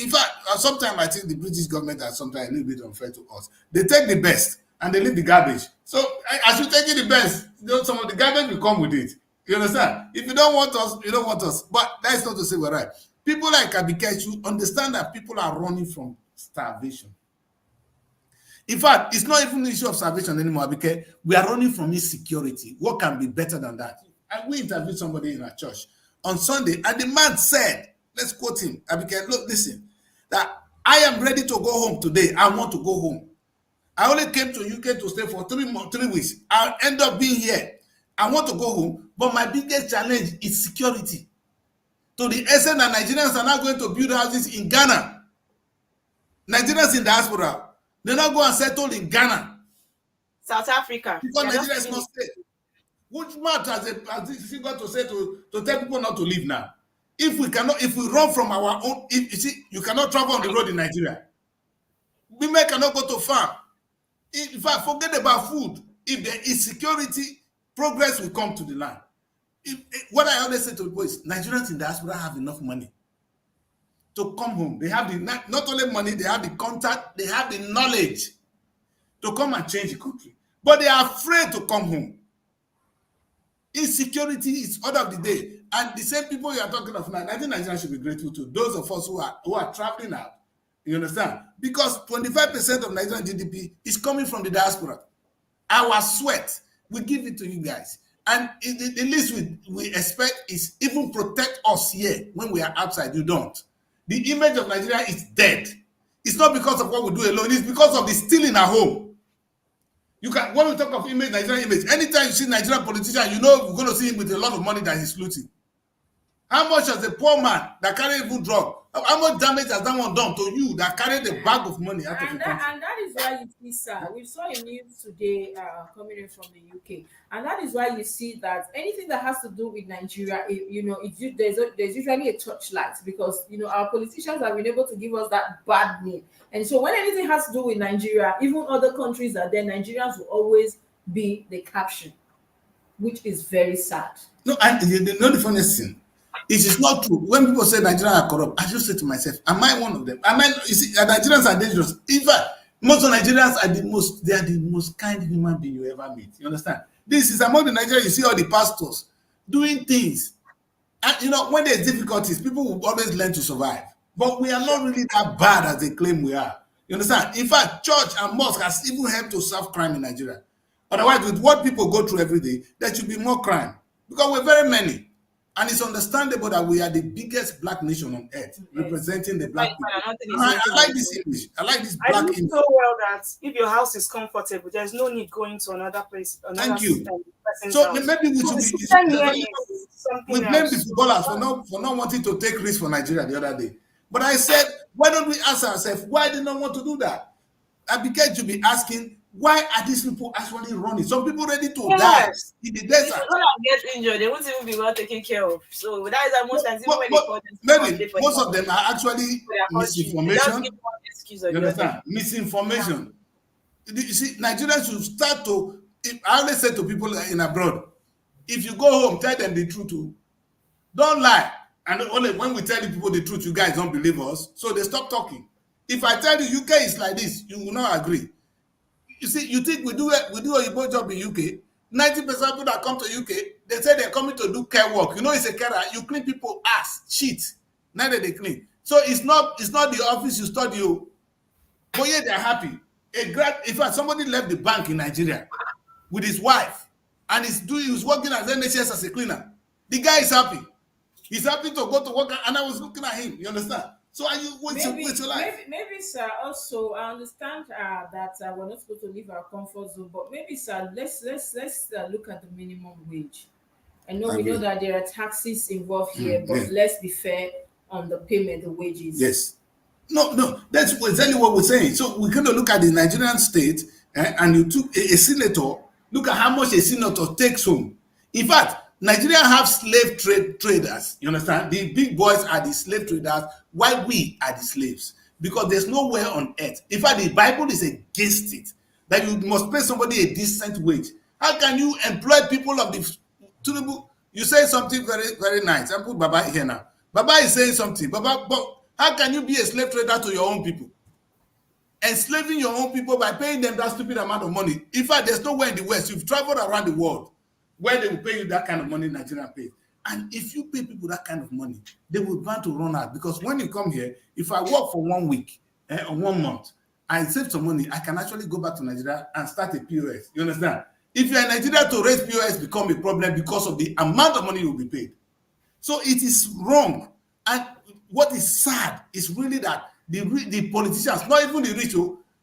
in fact, sometimes I think the British government are sometimes a little bit unfair to us. They take the best and they leave the garbage. So as you take the best, some of the garbage will come with it. You understand? If you don't want us, you don't want us. But that's not to say we're right. People like Abike should understand that people are running from starvation. In fact, it's not even an issue of starvation anymore, because we are running from insecurity. What can be better than that? And we interviewed somebody in our church on Sunday, and the man said, let's quote him, Abike, look, listen, that I am ready to go home today. I want to go home. I only came to UK to stay for 3 weeks. I'll end up being here. I want to go home, but my biggest challenge is security. To the extent that Nigerians are now going to build houses in Ghana. Nigerians in diaspora, they now go and settle in Ghana. South Africa. Because Nigeria is not safe. Which matter has this got to say to tell people not to leave now? If we run from our own, you see, you cannot travel on the road in Nigeria. Women cannot go to farm. In fact, forget about food. If there is security, progress will come to the land. What I always say to people is, Nigerians in diaspora have enough money to come home. They have not only money, they have the contact, they have the knowledge to come and change the country. But they are afraid to come home. Insecurity is order of the day. And the same people you are talking of now, I think Nigerians should be grateful to those of us who are traveling out. You understand? Because 25% of Nigerian GDP is coming from the diaspora. Our sweat, we give it to you guys. And the least we expect is even protect us here when we are outside. You don't. The image of Nigeria is dead. It's not because of what we do alone. It's because of the stealing at home. When we talk of image, Nigerian image, anytime you see Nigerian politician, you know we're going to see him with a lot of money that he's looting. How much has a poor man that carry even drug? How much damage has that one done to you that carried a bag of money out of the country? And that is why you see, sir, we saw a news today coming in from the UK, and that is why you see that anything that has to do with Nigeria, there's usually a touchlight, because our politicians have been able to give us that bad name, and so when anything has to do with Nigeria, even other countries are there, Nigerians will always be the caption, which is very sad. No, and the funniest thing. It is not true. When people say Nigerians are corrupt, I just say to myself, am I one of them? You see, Nigerians are dangerous. In fact, most of Nigerians are the most kind human being you ever meet. You understand? This is among the Nigerians, you see all the pastors doing things. And when there's difficulties, people will always learn to survive. But we are not really that bad as they claim we are. You understand? In fact, church and mosque has even helped to solve crime in Nigeria. Otherwise, with what people go through every day, there should be more crime. Because we're very many. And it's understandable that we are the biggest black nation on earth, representing the black people. I like this image. I like this black image. I know so well that if your house is comfortable, there's no need going to another place. Thank you. So maybe we should be. We blame the footballers for not wanting to take risks for Nigeria the other day. But I said, why don't we ask ourselves, why did not want to do that? I began to be asking, why are these people actually running? Some people ready to die in the desert. When I get injured, they won't even be well taken care of. So that is most times even when they call them. Maybe most of them are actually misinformation. You understand? Misinformation. You see, Nigerians should start to. I always say to people in abroad, if you go home, tell them the truth. Don't lie. And only when we tell the people the truth, you guys don't believe us. So they stop talking. If I tell you UK is like this, you will not agree. You see, you think we do a Igbo job in UK? 90% of people that come to UK, they say they're coming to do care work. It's a carer. You clean people ass, shit. Neither they clean. So it's not the office you study. But yeah, they're happy. In fact, somebody left the bank in Nigeria with his wife, and he's working as NHS as a cleaner. The guy is happy. He's happy to go to work, and I was looking at him. You understand? So are you wait your life? Maybe, sir. Also, I understand that we're not supposed to leave our comfort zone, but maybe, sir, let's look at the minimum wage. I know we know that there are taxes involved here, but let's be fair on the payment, the wages. Yes. No, no, that's exactly what we're saying. So we're going to look at the Nigerian state, and you took a senator. Look at how much a senator takes home. In fact, Nigeria have traders. You understand? The big boys are the slave traders, while we are the slaves. Because there's nowhere on earth. In fact, the Bible is against it. That you must pay somebody a decent wage. How can you employ people of the Tinubu? You say something very, very nice. I put Baba here now. Baba is saying something. Baba, but how can you be a slave trader to your own people? Enslaving your own people by paying them that stupid amount of money. In fact, there's nowhere in the West. You've traveled around the world where they will pay you that kind of money Nigeria pays. And if you pay people that kind of money, they will bound to run out. Because when you come here, if I work for 1 week or 1 month, I save some money, I can actually go back to Nigeria and start a POS. You understand? If you're in Nigeria, to raise POS become a problem because of the amount of money you will be paid. So it is wrong. And what is sad is really that the politicians, not even the rich,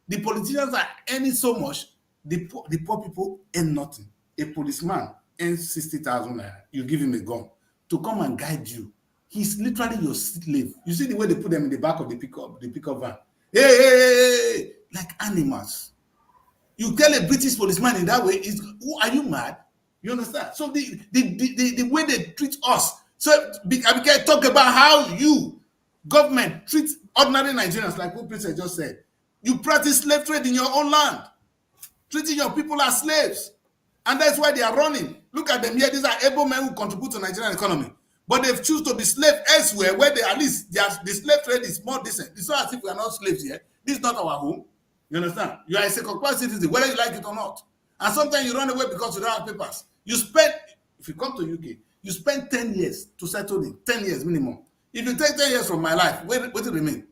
the politicians are earning so much, the poor people earn nothing. A policeman earns 60,000 naira. You give him a gun to come and guide you. He's literally your slave. You see the way they put them in the back of the pickup van. Hey, hey, hey, hey, like animals. You tell a British policeman in that way, are you mad? You understand? So the way they treat us. So Abike, talk about how you, government, treat ordinary Nigerians, like what Princess just said. You practice slave trade in your own land, treating your people as slaves. And that's why they are running. Look at them here. These are able men who contribute to the Nigerian economy. But they've chosen to be slaves elsewhere where they at least the slave trade is more decent. It's not as if we are not slaves here. This is not our home. You understand? You are a second-class citizen, whether you like it or not. And sometimes you run away because you don't have papers. You spend, if you come to UK, you spend 10 years to settle in, 10 years minimum. If you take 10 years from my life, what do you remain?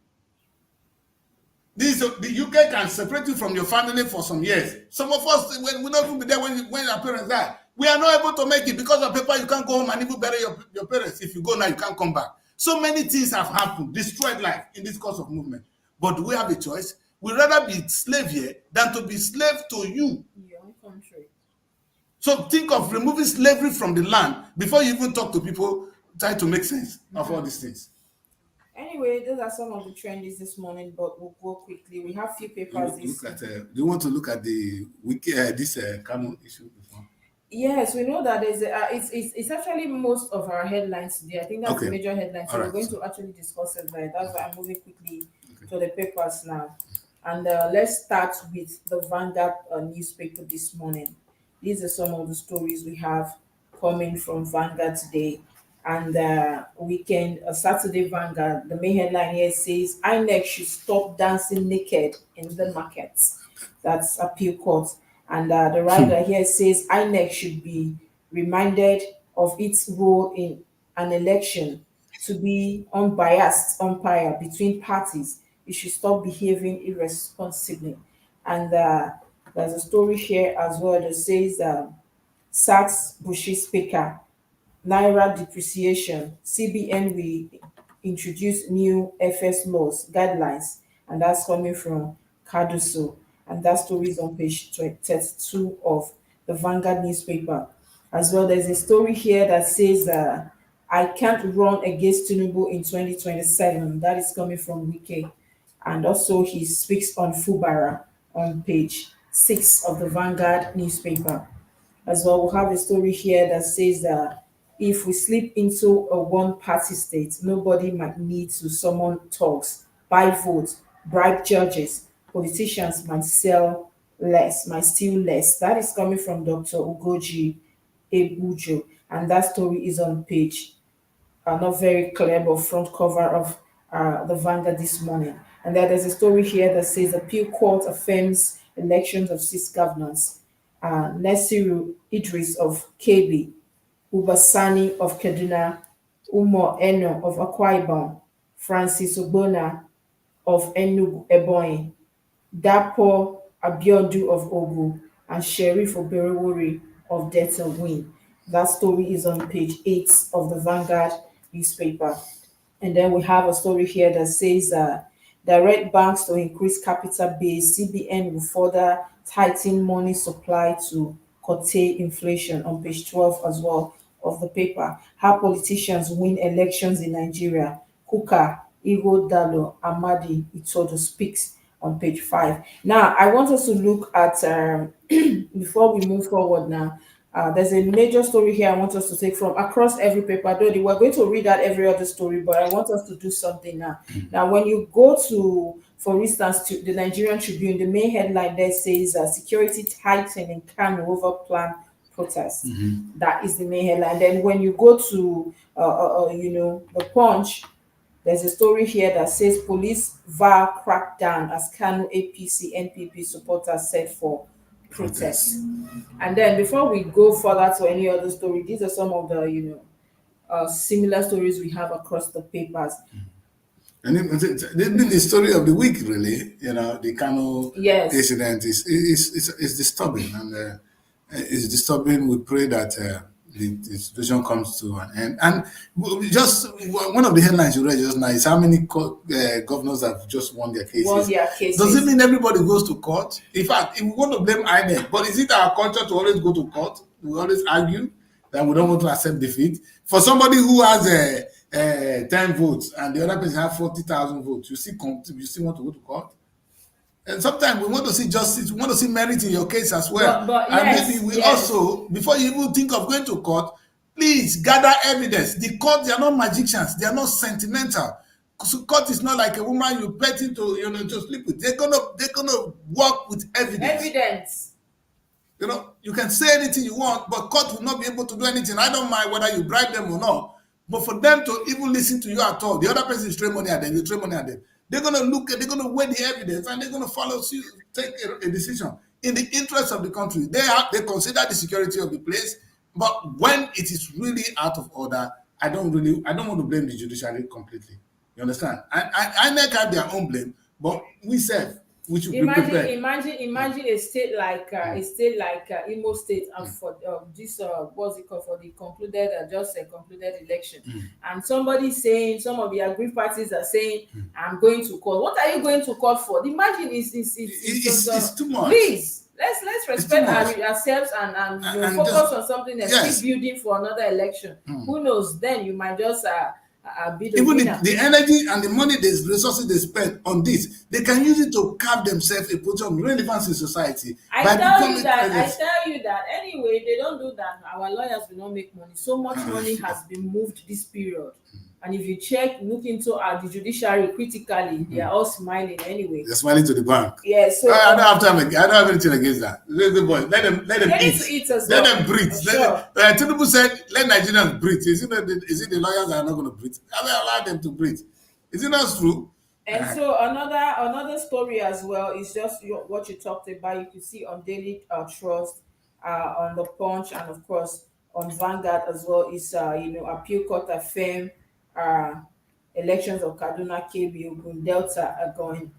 The UK can separate you from your family for some years. Some of us, when we not even be there when our parents die, we are not able to make it because of paper. You can't go home and even bury your parents. If you go now, you can't come back. So many things have happened, destroyed life in this course of movement. But do we have a choice? We'd rather be slave here than to be slave to you. Your own country. So think of removing slavery from the land before you even talk to people, try to make sense of all these things. Anyway, those are some of the trends this morning, but we'll go quickly. We have few papers this. Do you want to look at the wiki, this Kano issue before? Yes, we know that there's it's actually most of our headlines today. I think that's Okay. the major headline. So All we're right. going to actually discuss it there. That's why I'm moving quickly Okay. to the papers now. And let's start with the Vanguard newspaper this morning. These are some of the stories we have coming from Vanguard today. And weekend, Saturday Vanguard, the main headline here says INEC should stop dancing naked in the markets. That's appeal court. And the writer here says INEC should be reminded of its role in an election to be unbiased umpire between parties. It should stop behaving irresponsibly. And there's a story here as well that says sacks Bushi speaker, Naira depreciation, CBN will introduce new FS laws, guidelines, and that's coming from Cardoso. And that story is on page 32 of the Vanguard newspaper. As well, there's a story here that says, I can't run against Tinubu in 2027. That is coming from Wike. And also, he speaks on Fubara on page 6 of the Vanguard newspaper. As well, we'll have a story here that says that if we slip into a one-party state, nobody might need to summon talks, buy votes, bribe judges. Politicians might sell less, might steal less. That is coming from Dr. Ugoji Ebujo, and that story is on page not very clear, but front cover of the Vanguard this morning. And then there's a story here that says appeal court affirms elections of 6 governors. Nasiru Idris of KB, Ubasani of Kaduna, Umo Eno of Akwa Ibom, Francis Ogbonna of Enugu Ebonyi, Dapo Abiodu of Ogu, and Sheriff Oberewori of Delta win. That story is on page 8 of the Vanguard newspaper. And then we have a story here that says direct banks to increase capital base, CBN will further tighten money supply to curtail inflation on page 12 as well of the paper. How politicians win elections in Nigeria. Kuka, Igodalo Amadi Itodo speaks on page 5. Now, I want us to look at, before we move forward now, there's a major story here I want us to take from across every paper. Though we're going to read out every other story, but I want us to do something now. Now, when you go to, for instance, to the Nigerian Tribune, the main headline there says security tightened in Kano over planned protests. That is the main headline. Then when you go to, the Punch, there's a story here that says police VAR crackdown as Kano APC NPP supporters set for protests. And then before we go further to any other story, these are some of the similar stories we have across the papers. And the story of the week, really, the Kano Yes. incident is disturbing, and it's disturbing. We pray that the situation comes to an end. And just one of the headlines you read just now is how many governors have just won their cases. Does it mean everybody goes to court? In fact, if we want to blame INEC, but is it our culture to always go to court? We always argue that we don't want to accept defeat. For somebody who has 10 votes and the other person has 40,000 votes, you still want to go to court? And sometimes we want to see justice, we want to see merit in your case as well. But and yes, maybe we also, before you even think of going to court, please gather evidence. The court, they are not magicians, they are not sentimental. So court is not like a woman you pet into, to sleep with. They're gonna work with evidence. You can say anything you want, but court will not be able to do anything. I don't mind whether you bribe them or not. But for them to even listen to you at all, the other person is throwing money at them, you throw money at them. They're going to weigh the evidence, and they're going to follow suit, take a decision in the interest of the country. They consider the security of the place, but when it is really out of order, I don't want to blame the judiciary completely. You understand? INEC have their own blame, but we should be prepared. Imagine a state like Imo State, and for this what's it called, for the concluded election, and somebody saying, some of the aggrieved parties are saying, I'm going to court. What are you going to court for? Imagine it's too much. Please, let's respect ourselves and focus on something and keep building for another election. Who knows? Then you might just even the energy and the money, the resources they spend on this, they can use it to carve themselves a position of relevance in society. I tell you that anyway, they don't do that. Our lawyers will not make money. So much money has been moved this period. And if you look into the judiciary critically, they are all smiling anyway. They're smiling to the bank. Yes. So I don't have anything against that. Let them eat. Let them breathe. Sure. Tinubu said, let Nigerians breathe. Is it the lawyers that are not going to breathe? I will allow them to breathe. Is it not true? And so another story as well is just what you talked about. You can see on Daily Trust, on the Punch, and of course on Vanguard as well. Is appeal court affirm elections of Kaduna, Kebbi, Ogun, Delta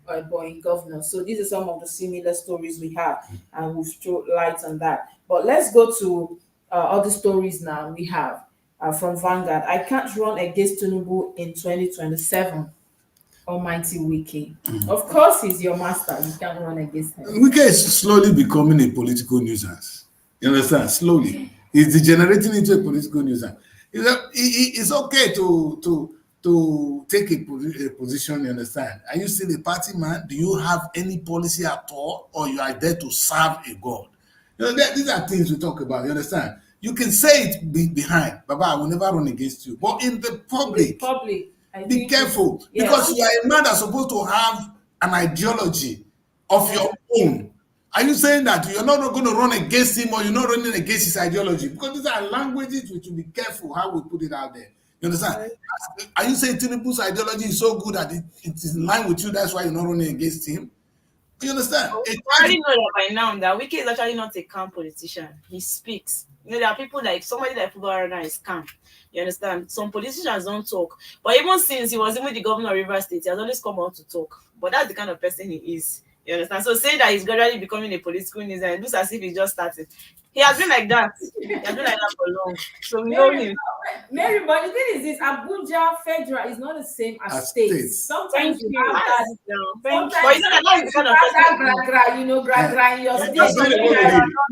are going governor. So these are some of the similar stories we have, and we've thrown light on that. But let's go to other stories now. We have from Vanguard. I can't run against Tinubu in 2027. Almighty Wike. Of course, he's your master. You can't run against him. Wike is slowly becoming a political nuisance. You understand? Slowly. He's degenerating into a political nuisance. It's okay to take a position, you understand? Are you still a party man? Do you have any policy at all? Or you are there to serve a God? These are things we talk about, you understand? You can say it behind, Baba, I will never run against you. But in the public, be careful. Yes. Because you are a man that's supposed to have an ideology of your own. Are you saying that you're not going to run against him, or you're not running against his ideology? Because these are languages which will be careful how we put it out there. You understand? Right. Are you saying Tinubu's ideology is so good that it is in line with you, that's why you're not running against him? You understand? I already know that by now that Wike is actually not a calm politician. He speaks. There are people like somebody like Fugarana is calm. You understand? Some politicians don't talk. But even since he was even the governor of Rivers State, he has always come out to talk. But that's the kind of person he is. You understand? So saying that he's gradually becoming a political nuisance, it looks as if he's just started. He has been like that. He has been like that for long. So we know him. Mary, but the thing is this, Abuja Federal is not the same as states. Sometimes you have that. But it's not like that in your state. You're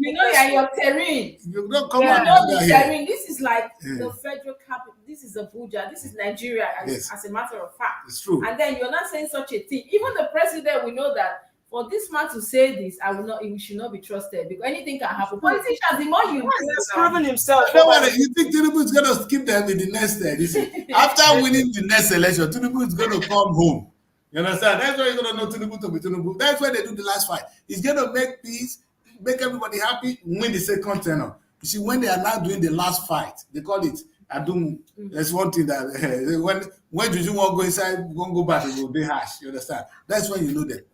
in your terrain. You don't come out. Terrain. This is like the federal capital. this is Abuja, this is Nigeria, Yes. as a matter of fact. It's true. And then you're not saying such a thing. Even the president will know that for this man to say this, he should not be trusted because anything can happen. Politicians, the more you He has proven himself. Don't worry, you think Tinubu is going to keep them in the next this after winning the next election, Tinubu is going to come home. You understand? That's why you're going to know Tinubu to be Tinubu. That's why they do the last fight. He's going to make peace, make everybody happy, win the second tenor. You see, when they are now doing the last fight, they call it Adum. There's one thing that when Juju won't go inside, won't go back, it will be harsh. You understand? That's when you know that.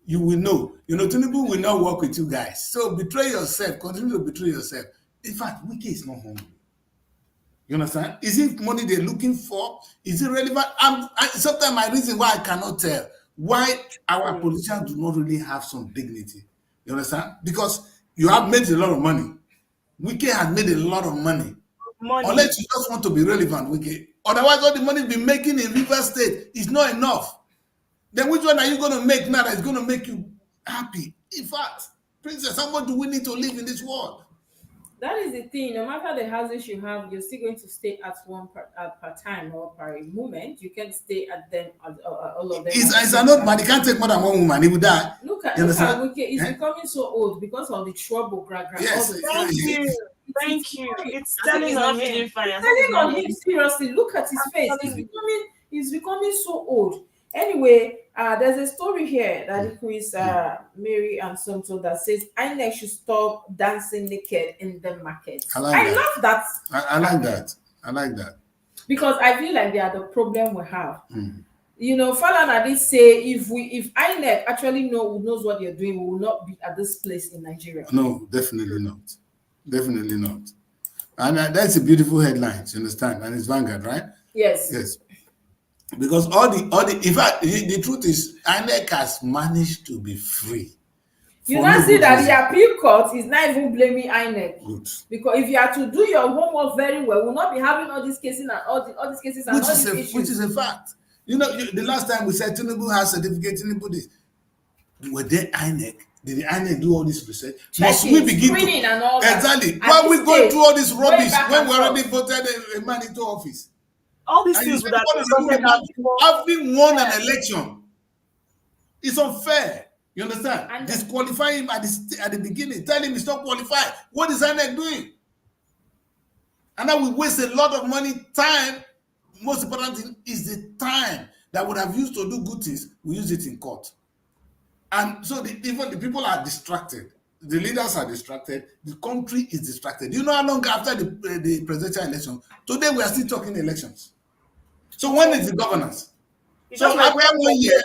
You will know. You know, Tinubu will not work with you guys. So betray yourself. Continue to betray yourself. In fact, Wike is not hungry. You understand? Is it money they're looking for? Is it relevant? Sometimes my reason why I cannot tell why our politicians do not really have some dignity. You understand? Because you have made a lot of money. Wike has made a lot of money. Unless you just want to be relevant, Wike. Otherwise, all the money you've been making in Rivers State is not enough. Then which one are you going to make now that is going to make you happy? In fact, Princess, how much do we need to live in this world? That is the thing. No matter the houses you have, you're still going to stay at one per time or per moment. You can't stay at them all of them. It's an old man. He can't take more than one woman. He will die. Look at Wike. He's becoming so old because of the trouble. Yes. Thank you. It's telling telling on on him. him. Telling on him seriously. Look at his face. He's becoming so old. Anyway, there's a story here that includes Mary and Somto that says INEC should stop dancing naked in the market. I love that. I like that. I like that. Because I feel like they are the problem we have. You know, Falana did say if INEC actually knows what they're doing, we will not be at this place in Nigeria. No, definitely not. Definitely not. And that's a beautiful headline, you understand? And it's Vanguard, right? Yes. Yes. Because all the in fact, the truth is INEC has managed to be free. You now see that the appeal court is not even blaming INEC. Good. Because if you are to do your homework very well, we'll not be having all these cases and all these cases and all these issues. Which is a fact. You know, the last time we said Tinubu has certificate, Tinubu this. Were there INEC? Did the INEC do all this research? Must we begin to and all that? Exactly. Why we going through all this rubbish when we already voted a man into office? All these things would have been sorted out before. Having won an election, it's unfair. You understand? And disqualify him at the beginning. Tell him he's not qualified. What is INEC doing? And now we waste a lot of money, time. Most important thing is the time that would have used to do good things. We use it in court. And so even the people are distracted. The leaders are distracted. The country is distracted. You know how long after the presidential election? Today we are still talking elections. So when is the governance? So after 1 year,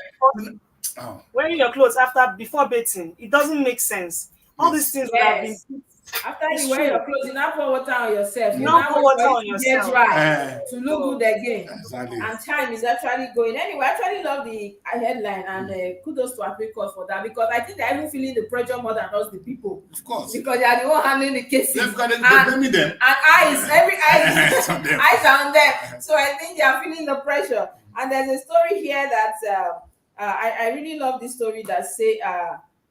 wearing your clothes before betting, it doesn't make sense. All these things would have been. After you wear your clothes, you now pour water on yourself. You now pour water on yourself. Get dry to look good again. Exactly. And time is actually going. Anyway, I actually love the headline and kudos to appeal court for that because I think they're even feeling the pressure more than us, the people. Of course. Because they are the one handling the cases. They've got them. And every eyes are on them. So I think they are feeling the pressure. And there's a story here that I really love this story that say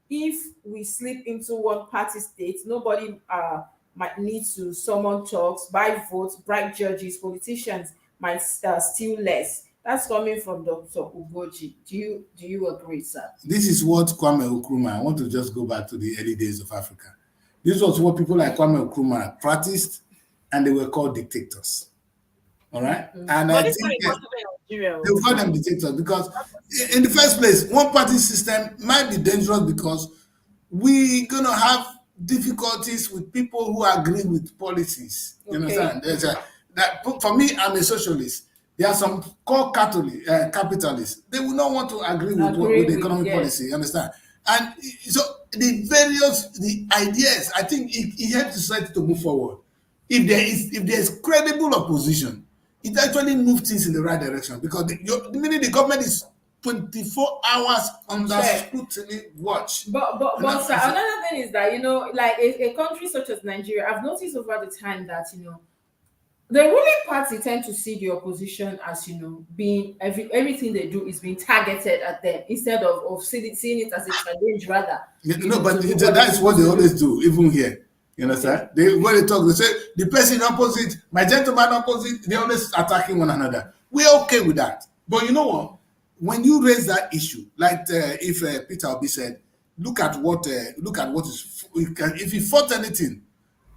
if we slip into one party state, nobody might need to summon talks, buy votes, bribe judges, politicians might steal less. That's coming from Dr. Ugoji. Do you agree, sir? This is what Kwame Nkrumah, I want to just go back to the early days of Africa. This was what people like Kwame Nkrumah practiced, and they were called dictators. All right? And I think they call them dictators because in the first place, one party system might be dangerous because we're going to have difficulties with people who agree with policies. You understand? For me, I'm a socialist. There are some core capitalists. They will not want to agree with the economic policy. You understand? And so the ideas, I think it helps society to move forward. If there is credible opposition, it actually moves things in the right direction because the minute the government is 24 hours under scrutiny watch. But sir, another thing is that, like a country such as Nigeria, I've noticed over the time that, the ruling party tend to see the opposition as, being everything they do is being targeted at them instead of seeing it as a challenge rather. But that is what they always do, even here. You understand? They when they talk, they say the person opposite, my gentleman opposite, they always attacking one another. We're okay with that. But you know what? When you raise that issue, like if Peter Obi said, look at what is if he fought anything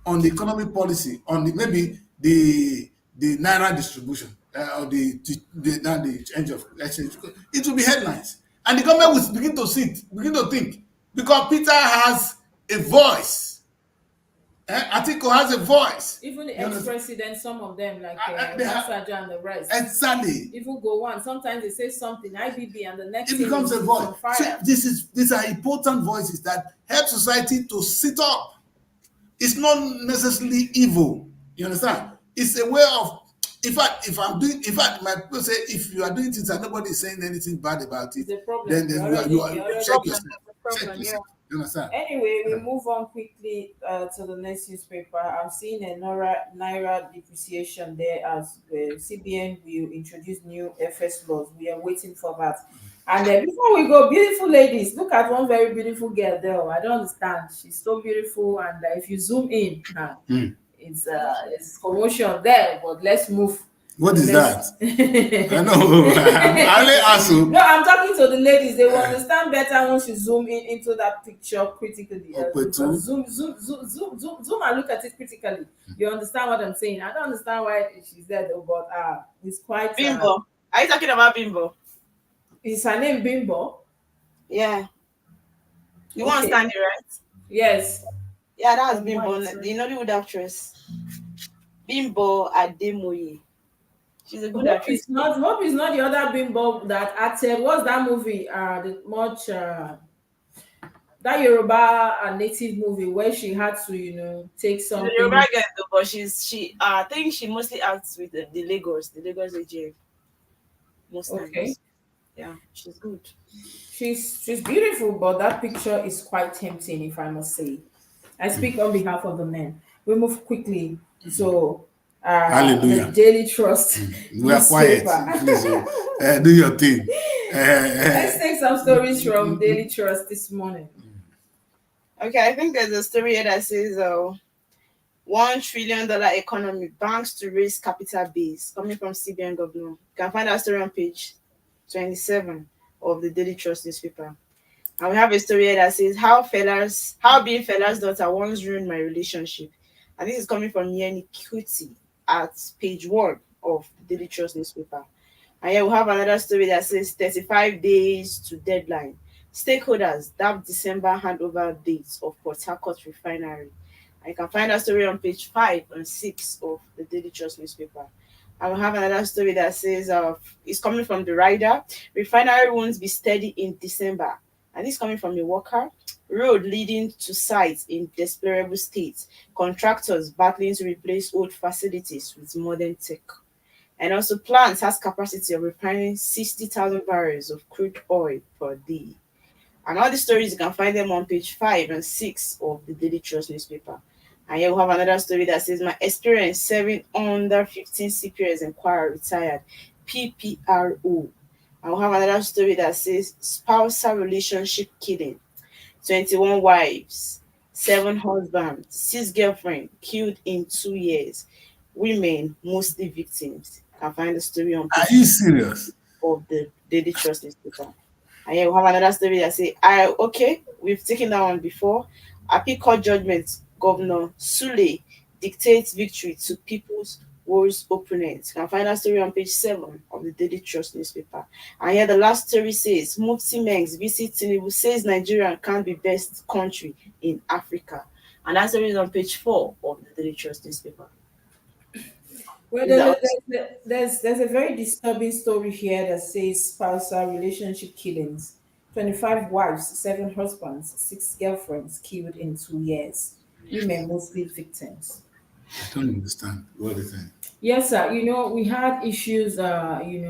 on the economic policy, on the maybe the naira distribution or the change of exchange, it will be headlines, and the government will begin to think because Peter has a voice. Atiku has a voice. Even the You understand? ex-presidents, some of them, like They have Obasanjo and the rest, exactly. even go on. Sometimes they say something, IBB, and the next It thing becomes a is voice. on So fire. these are important voices that help society to sit up. It's not necessarily evil. You understand? It's a way of, in fact, my people say if you are doing things and nobody is saying anything bad about it, It's a problem. then You're you already check there. yourself. Check Yeah. yourself. You understand? Anyway, we move on quickly to the next newspaper. I'm seeing a Naira depreciation there as CBN will introduce new FS laws. We are waiting for that. And before we go, beautiful ladies, look at one very beautiful girl there. I don't understand. She's so beautiful. And if you zoom in, Hmm. it's commotion there. But let's move. What is that? Let's- I know. I only ask you. No, I'm talking to the ladies. They will understand better once you zoom in into that picture critically. Okay, too. Zoom and look at it critically. You understand what I'm saying? I don't understand why she's there though, but it's quite. Bimbo. Are you talking about Bimbo? Is her name Bimbo? Yeah. You want to Okay. stand it, right? Yes. Yeah, that's I'm Bimbo, white, the Nollywood actress. Bimbo Ademoye. She's a good actress. Hope is not the other Bimbo that acted. What's that movie? The much that Yoruba native movie where she had to, take She's a something. Yoruba girl, though, but I think she mostly acts with the Lagos AGM. Most Okay. times. Yeah, she's good. She's beautiful, but that picture is quite tempting, if I must say. I speak on behalf of the men. We move quickly. So, Hallelujah. the Daily Trust We are quiet. newspaper. Please do your thing. Let's take some stories from Daily Trust this morning. Okay, I think there's a story here that says $1 trillion economy, banks to raise capital base, coming from CBN Governor. You can find that story on page 27 of the Daily Trust newspaper. And we have a story here that says how being fella's daughter once ruined my relationship. And this is coming from Yeni Kuti at page 1 of the Daily Trust newspaper. And here we have another story that says 35 days to deadline. Stakeholders dab December handover dates of Port Harcourt refinery. And you can find that story on page 5 and 6 of the Daily Trust newspaper. And we have another story that says it's coming from the rider. Refinery won't be steady in December. And this coming from a worker. Road leading to sites in deplorable state. Contractors battling to replace old facilities with modern tech. And also plant has capacity of refining 60,000 barrels of crude oil per day. And all the stories, you can find them on page 5 and 6 of the Daily Trust newspaper. And here we have another story that says, my experience serving under 15 CPS inquiry retired, PPRO. And we have another story that says, spousal relationship killing, 21 wives, 7 husbands, 6 girlfriends killed in 2 years. Women mostly victims. You can find the story on Are page you serious? of the Daily Trust newspaper. And here we have another story that say, we've taken that one before. Appeal court judgment, Governor Sule dictates victory to people's worst opponents. You can find that story on page 7 of the Daily Trust newspaper. And here the last story says, Mufti Mengs visit Tinubu says Nigeria can't be best country in Africa. And that story is on page 4 of the Daily Trust newspaper. Well, Is that there's a very disturbing story here that says spousal relationship killings. 25 wives, 7 husbands, 6 girlfriends killed in 2 years. Women mostly victims. I don't understand what is it. Yes, sir. We had issues, in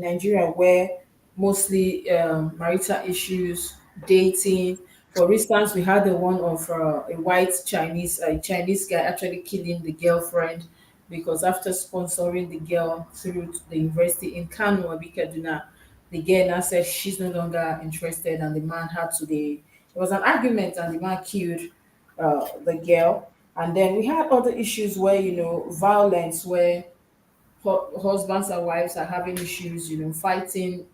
Nigeria where mostly marital issues, dating. For instance, we had the one of a Chinese guy actually killing the girlfriend because after sponsoring the girl through to the university in Kano, Abikaduna, the girl now said she's no longer interested, and the man had to. There was an argument, and the man killed the girl. And then we had other issues where, violence, where husbands and wives are having issues, fighting,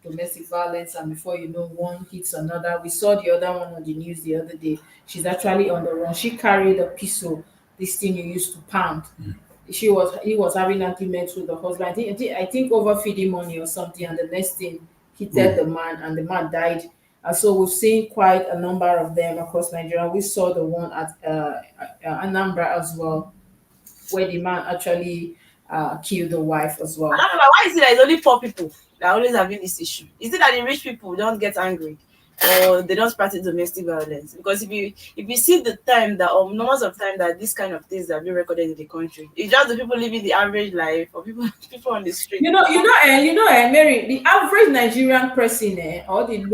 domestic violence, and before you know, one hits another. We saw the other one on the news the other day. She's actually on the run. She carried a pistol, this thing you used to pound. He was having arguments with the husband. I think overfeeding money or something, and the next thing hit Mm. the man, and the man died. And so we've seen quite a number of them across Nigeria. We saw the one at Anambra as well, where the man actually killed the wife as I well. don't know why is it that it's only poor people that are always having this issue? Is it that the rich people don't get angry or they don't practice domestic violence? Because if you see the time that or numbers of time that this kind of things are being recorded in the country, it's just the people living the average life or people people on the street. Mary, the average Nigerian person, or the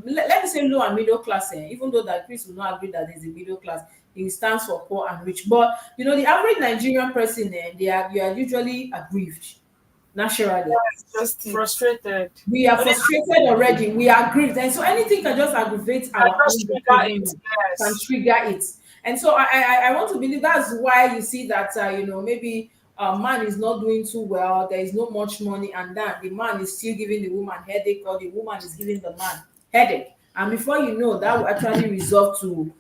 let me say low and middle class, even though that Chris will not agree that there's a middle class, it stands for poor and rich. But the average Nigerian person, you are usually aggrieved naturally. It's just Frustrated. We are but they frustrated already. We are grieved, and so anything can just aggravate I our just own trigger it. behavior, can Yes. trigger it. And so I want to believe that's why you see that maybe a man is not doing too well. There is not much money, and then the man is still giving the woman headache, or the woman is giving the man headache. And before you know, that will actually resolve to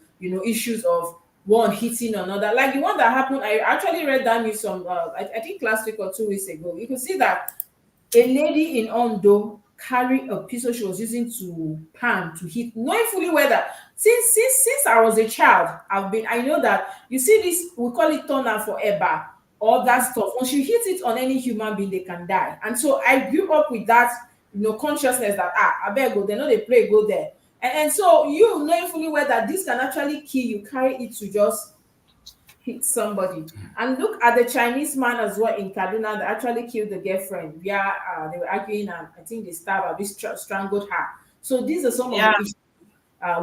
issues of one hitting another, like the one that happened. I actually read that news some I think last week or 2 weeks ago. You could see that a lady in Ondo carried a pistol she was using to pan to hit, knowing fully well that since I was a child, I know that you see this, we call it turner for Eba, all that stuff. Once you hit it on any human being, they can die. And so I grew up with that, consciousness that I better go, they know they play, go there. And so you knowing fully well that this can actually kill you, carry it to just hit somebody. And look at the Chinese man as well in Kaduna that actually killed the girlfriend. Yeah, they were arguing, and I think they stabbed her, strangled her. So these are some of the yeah. issues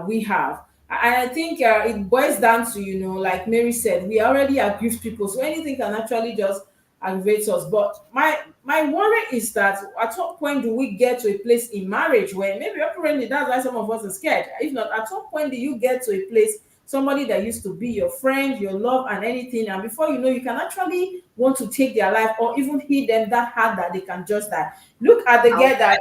we have. And I think it boils down to, like Mary said, we already are grief people, so anything can actually just aggravate us. But my worry is that at what point do we get to a place in marriage where maybe apparently that's why some of us are scared. If not, at what point do you get to a place, somebody that used to be your friend, your love, and anything, and before you know, you can actually want to take their life or even hit them that hard that they can just die. Look at the girl that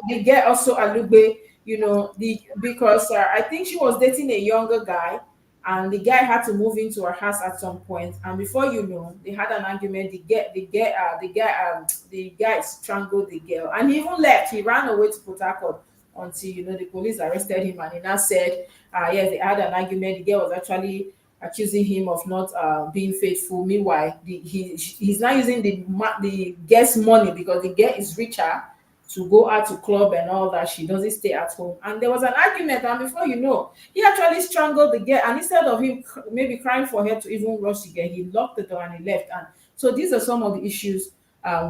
the girl also Alugbe, the because I think she was dating a younger guy, and the guy had to move into her house at some point, and before you know, they had an argument. The guy strangled the girl, and he even left. He ran away to Port Harcourt until the police arrested him, and he now said, yes, they had an argument. The girl was actually accusing him of not being faithful. Meanwhile, he's now using the girl's money because the girl is richer to go out to club and all that. She doesn't stay at home. And there was an argument, and before you know, he actually strangled the girl. And instead of him maybe crying for her to even rush the girl, he locked the door and he left. And so these are some of the issues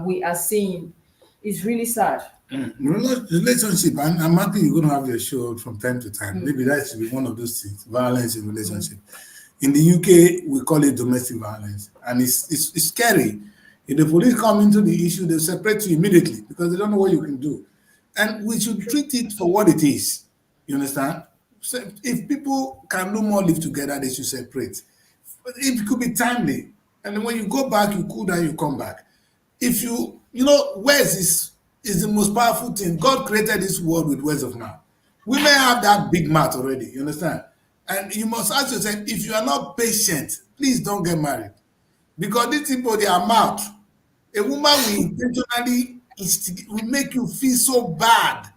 we are seeing. It's really sad. Relationship, and I'm happy you're going to have your show from time to time. Maybe that should be one of those things, violence in relationship. In the UK, we call it domestic violence, and it's scary. If the police come into the issue, they separate you immediately because they don't know what you can do. And we should treat it for what it is. You understand? So if people can no more live together, they should separate. But it could be timely. And then when you go back, you cool down, you come back. If words is the most powerful thing. God created this world with words of mouth. We may have that big mouth already, you understand? And you must ask yourself, if you are not patient, please don't get married. Because these people, they are mouth. A woman will intentionally will make you feel so bad.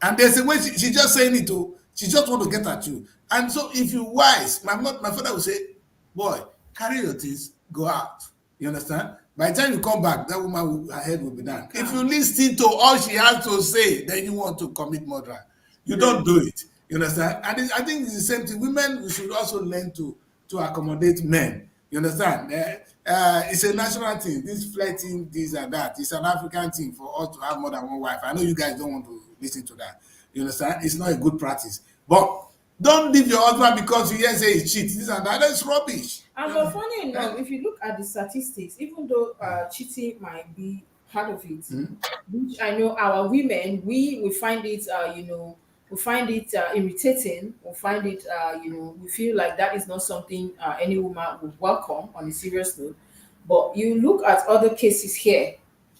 And there's a way she just saying it to, she just want to get at you. And so if you wise, my father will say, boy, carry your things, go out. You understand? By the time you come back, that woman, her head will be down. If you listen to all she has to say, then you want to commit murder. You don't do it. You understand? And I think it's the same thing. Women, we should also learn to accommodate men. You understand? It's a national thing. This flirting, this and that. It's an African thing for us to have more than one wife. I know you guys don't want to listen to that. You understand? It's not a good practice. But don't leave your husband because you hear say he cheats. This and that. That's rubbish. And but funny enough, if you look at the statistics, even though cheating might be part of it, which I know our women, we find it, we find it irritating, we find it, we feel like that is not something any woman would welcome on a serious note. But you look at other cases here,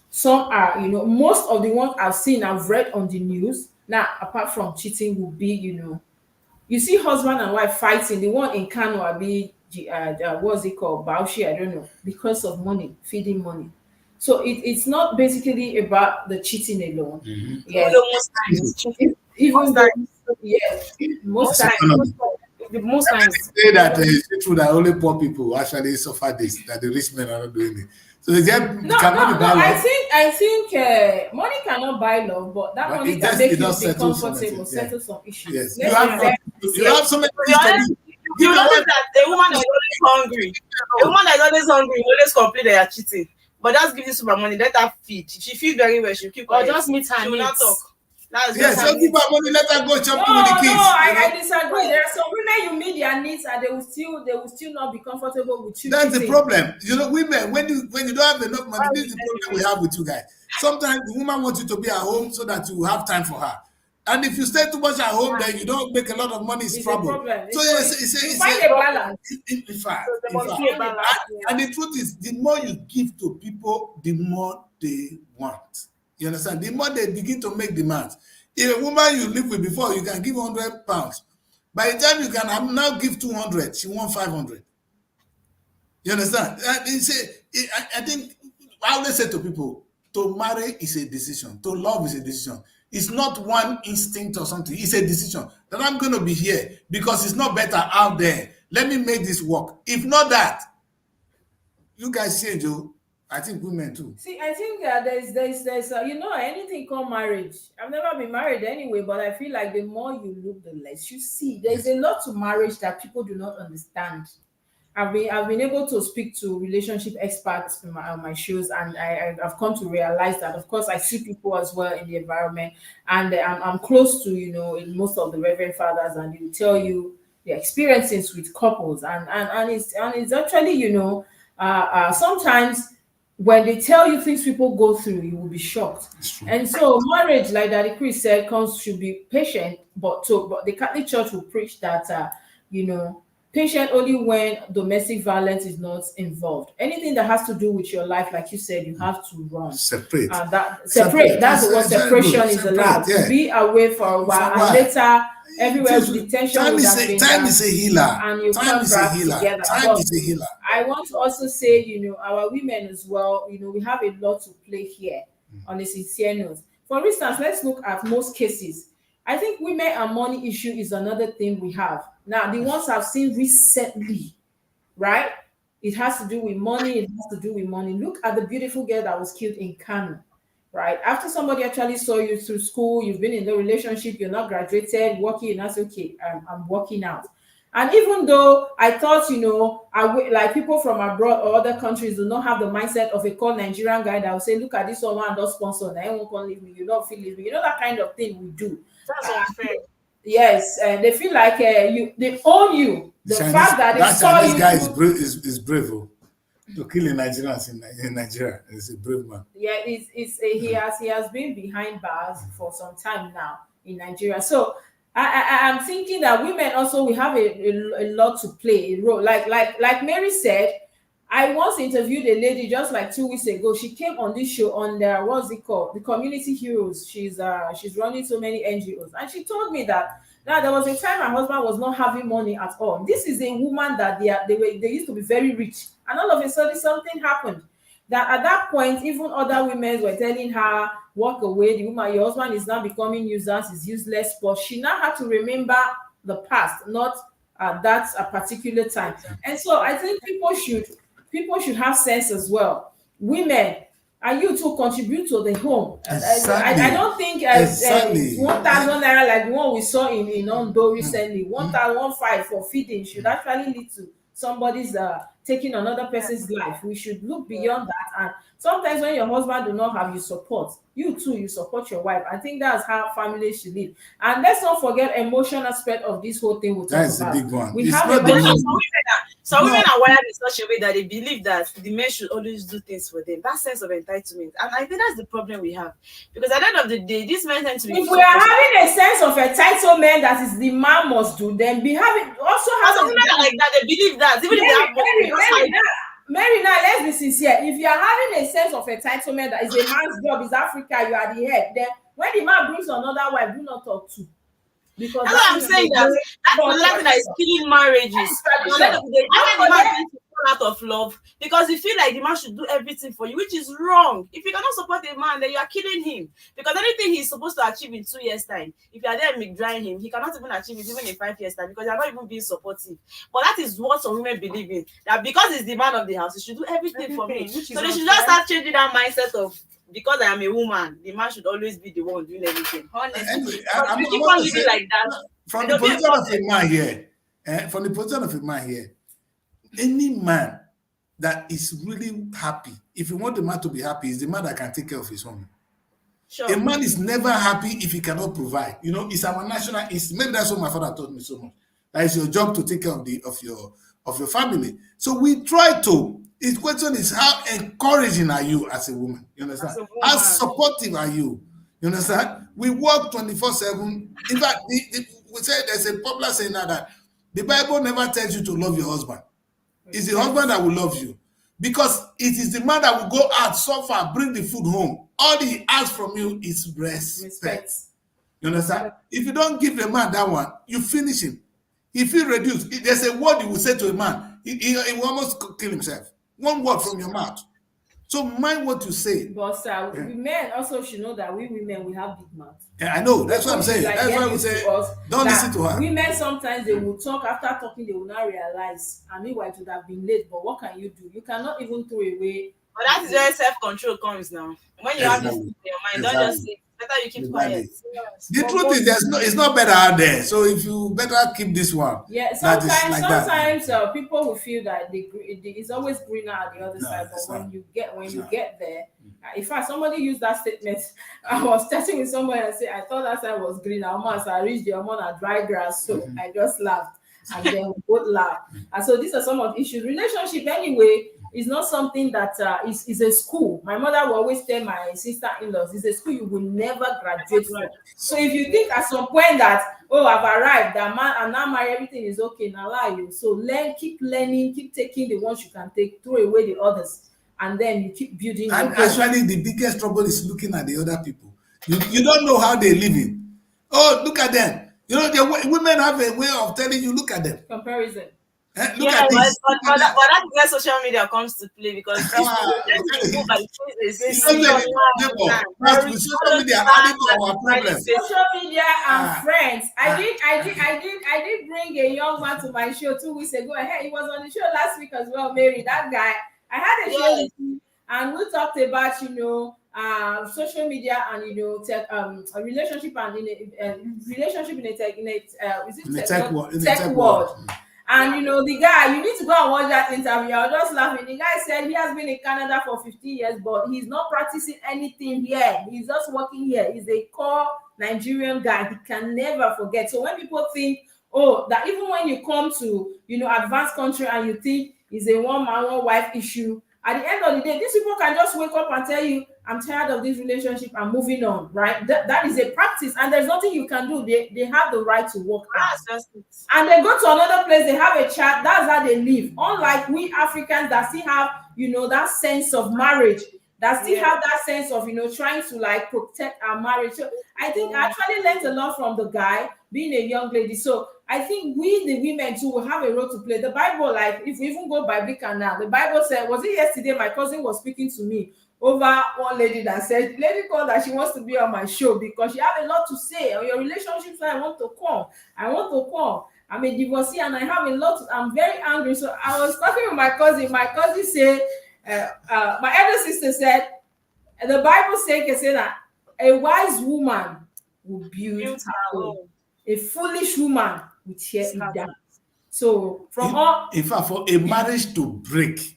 some are, most of the ones I've seen, I've read on the news. Now, apart from cheating, will be, you see husband and wife fighting. The one in Kano, will be, what's it called? Bauchi, I don't know, because of money, feeding money. So it's not basically about the cheating alone. Yes. Although most times, Even most though, times, yes, most most times. times, most times. Say that it's true that only poor people actually suffer this, that the rich men are not doing it. So they No, no, no. I think money cannot buy love, but that But money it can just- make it you does be settle some comfortable, things, yeah. settle some issues. Yes, Let's you have, be fair. you have so many To be things to honest, do. you notice that a woman that is always hungry, a woman that is always hungry will always complain that you are cheating. But just give this woman money, let her feed. She feed very well, she'll keep Or quiet. just meet her She will not needs. talk. That's Yes, just so give her money, let her go No, shopping with the kids. I disagree. There are some women you meet their needs and they will still not be comfortable with you. That's the cheating. problem. Women, when you don't have enough money, this is the problem we have with you guys. Sometimes the woman wants you to be at home so that you have time for her. And if you stay too much at home, then you don't make a lot of money. It's It's a trouble. problem. So You find a balance. in fact, So there must be a balance. and the truth is, the more you give to people, the more they want. You understand? The more they begin to make demands. If a woman you live with before, you can give £100. By the time you can now give 200, she wants 500. You understand? I think I always say to people, to marry is a decision. To love is a decision. It's not one instinct or something. It's a decision that I'm going to be here because it's not better out there. Let me make this work. If not that, you guys change, I think women too. See, I think there's anything called marriage. I've never been married anyway, but I feel like the more you look, the less you see. There's a lot to marriage that people do not understand. I've been able to speak to relationship experts on my shows, and I've come to realize that, of course, I see people as well in the environment, and I'm close to in most of the Reverend Fathers, and they will tell you their experiences with couples, and it's actually sometimes when they tell you things people go through, you will be shocked. And so marriage, like Daddy Chris said, should be patient, but the Catholic Church will preach that patient only when domestic violence is not involved. Anything that has to do with your life, like you said, you have to run. Separate. Separate. That's what separation is allowed. Yeah. Be away for a while, and later everywhere with the tension time would is have been time is a healer. and you Time come is a back healer. together. Time But is a healer. I want to also say, our women as well, we have a lot to play here on a sincere note. For instance, let's look at most cases. I think women and money issue is another thing we have. Now, the ones I've seen recently, right? It has to do with money. It has to do with money. Look at the beautiful girl that was killed in Kano, right? After somebody actually saw you through school, you've been in the relationship, you're not graduated, working, and that's okay. I'm working out. And even though I thought, like people from abroad or other countries do not have the mindset of a core Nigerian guy that will say, look at this woman and don't sponsor, and I won't come leave me, you don't feel leave me. That kind of thing we do. That's unfair. Yes, they feel like they own you. The fact that they saw you. Guy is brave. To kill a Nigerian in Nigeria is a brave man. Yeah, he has been behind bars for some time now in Nigeria. So I'm thinking that women also we have a lot to play a role. Like Mary said, I once interviewed a lady just like 2 weeks ago. She came on this show on what's it called? The Community Heroes. She's running so many NGOs, and she told me that now there was a time her husband was not having money at all. This is a woman that they used to be very rich, and all of a sudden something happened. That at that point, even other women were telling her, walk away. The woman, your husband is now becoming useless, is useless. But she now had to remember the past, not that a particular time. And so I think people should have sense as well. Women, and you too contribute to the home. Exactly. I don't think 1,000 naira like the one we saw in Ondo recently, 1,015 for feeding should actually lead to somebody's taking another person's life. We should look beyond that. And sometimes when your husband do not have you support, you too, you support your wife. I think that's how families should live. And let's not forget emotional aspect of this whole thing we talk That's the about. big one. We It's have not the emotional. money. Some No. women are wired in such a way that they believe that the men should always do things for them. That sense of entitlement. And I think that's the problem we have. Because at the end of the day, these men tend to be If we are having a sense of entitlement that is the man must do, then be having also have some women are like that, they believe that. Even if they have money, they just hide it. Mary, now let's be sincere. If you are having a sense of entitlement that is a man's job, is Africa, you are the head, then when the man brings another wife, do not talk to. Because That's what I'm saying. That's the thing that is killing marriages. At the end of the day, that's why the man tends to fall out of love, because you feel like the man should do everything for you, which is wrong. If you cannot support a man, then you are killing him. Because anything he's supposed to achieve in 2 years' time, if you are there withdrawing him, he cannot even achieve it even in 5 years' time, because you are not even being supportive. But that is what some women believe in. That because he's the man of the house, he should do everything for me. So they should just start changing that mindset of, because I am a woman, the man should always be the one doing everything. Honestly, Anyway, if you keep on living like that, from the position of a man here, from the position of a man here, any man that is really happy, if you want the man to be happy, is the man that can take care of his home. sure. A man is never happy if he cannot provide. You know, it's our national instinct. Maybe that's what my father taught me so much. That it's your job to take care of your family. So we try to. His question is, how encouraging are you as a woman? You understand? How supportive are you? You understand? We work 24/7. In fact, we say there's a popular saying now that the Bible never tells you to love your husband. It's the husband that will love you. Because it is the man that will go out, suffer, bring the food home. All he asks from you is respect. You understand? If you don't give the man that one, you finish him. If he reduce, there's a word you will say to a man, he will almost kill himself. One word from your mouth. So mind what you say. But men also should know that we women, we have big mouths. Yeah, I know. That's what I'm saying. Like, That's why we say, don't listen to her. Women sometimes they will talk, after talking, they will not realize. I mean, why it would have been late, but what can you do? You cannot even throw away. But that is where self-control comes now. When you have this in your mind, don't just say, better you keep quiet. Yes. The truth is, it's not better out there. So if you better keep this one. Yeah, sometimes people will feel that it's always greener at the other side. But when you get there, in fact, somebody used that statement. I was chatting with somebody and said, I thought that side was greener. Almost I reached the amount of dry grass, so I just laughed, and then we both laughed. And so these are some of the issues. Relationship, anyway, is not something that is a school. My mother will always tell my sister-in-laws, it's a school you will never graduate from. So if you think at some point that, oh, I've arrived, that man, I'm now married, everything is okay, now lie you. So keep learning, keep taking the ones you can take, throw away the others, and then you keep building. And actually, the biggest trouble is looking at the other people. You don't know how they're living. Oh, look at them. You know, women have a way of telling you, look at them. Comparison. Look at this. But that's where social media comes to play, because Social media and friends. I did bring a young man to my show 2 weeks ago. He was on the show last week as well, Mary. That guy. I had a show with him, and we talked about social media and a relationship and relationship in a tech world. And the guy, you need to go and watch that interview. I was just laughing. The guy said he has been in Canada for 15 years, but he's not practicing anything here. He's just working here. He's a core Nigerian guy. He can never forget. So when people think, oh, that even when you come to advanced country and you think it's a one man, one wife issue, at the end of the day, these people can just wake up and tell you, I'm tired of this relationship, I'm moving on, right? That is a practice, and there's nothing you can do. They have the right to walk out. And they go to another place, they have a chat, that's how they live. Unlike we Africans that still have, that sense of marriage, that still have that sense of, trying to protect our marriage. So I think I actually learned a lot from the guy, being a young lady. So I think we, the women too, will have a role to play. The Bible, if we even go biblical now, the Bible said, was it yesterday my cousin was speaking to me over one lady that said, lady called that she wants to be on my show because she have a lot to say on your relationships. I want to come. I'm a divorcee and I have a lot. I'm very angry. So I was talking with my cousin. My cousin said, my elder sister said, the Bible says that a wise woman will build her home. A foolish woman will tear it down. So from all, in fact, for a marriage to break,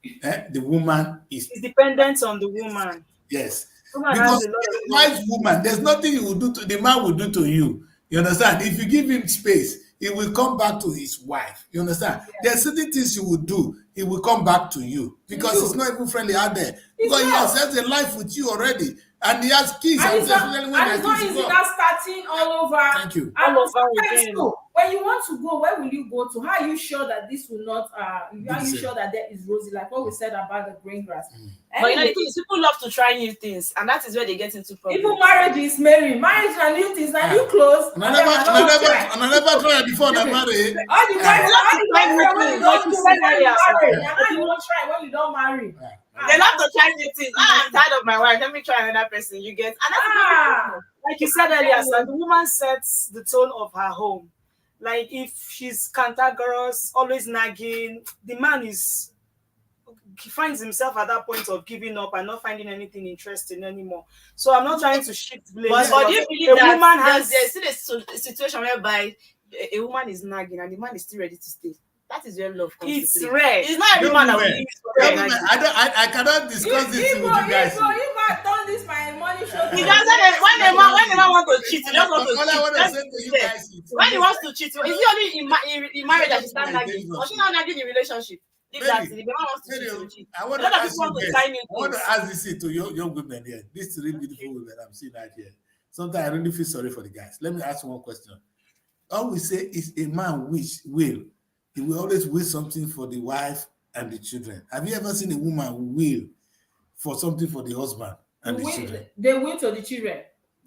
the woman is It's dependent on the woman. yes. Woman has Because a lot of a wise woman, there's nothing you will do to the man will do to you. You understand? If you give him space, he will come back to his wife. You understand? There's certain things you will do, he will come back to you because it's not even friendly out there. Because he has set a life with you already, and he has kids. and it's not, especially when and it's not kids easy grow. now starting all over. Thank you. And All over sometimes again. too, when you want to go, where will you go to? How are you sure that this will not? Are you sure that there is rosy? Like what we said about the green grass. But you know, Anyway, the thing is, people love to try new things, and that is where they get into problems. even marriage is married. Marriage and new things, and new clothes. And I never tried before I married. All the boys, all the boys when you don't do when you marry, and now you won't try when you don't marry. They love to try new things. I'm tired of my wife. Let me try another person. You get, and that's Like you said earlier, sir, the woman sets the tone of her home. Like if she's cantankerous, always nagging, the man he finds himself at that point of giving up and not finding anything interesting anymore. So I'm not trying to shift blame. But do you believe a that woman has there's still a situation whereby a woman is nagging and the man is still ready to stay? That is where love comes it's to play. rare. It's not every man that will leave for nagging. I cannot discuss this with you guys. You got done this my money show. He doesn't. When the man wants to cheat, he just wants to All I want to cheat. say to you guys is When he wants to cheat, is he only in marriage that she starts nagging? Or she not nagging in relationship? Leave that. If the man wants to cheat, he will cheat. I want A to lot of ask people want you to guys, try new I want to things. ask this to young women here. These three beautiful women I'm seeing out here. Sometimes I really feel sorry for the guys. Let me ask one question. All we say is a man he will always will something for the wife and the children. Have you ever seen a woman will for something for the husband and the children? They will to the children.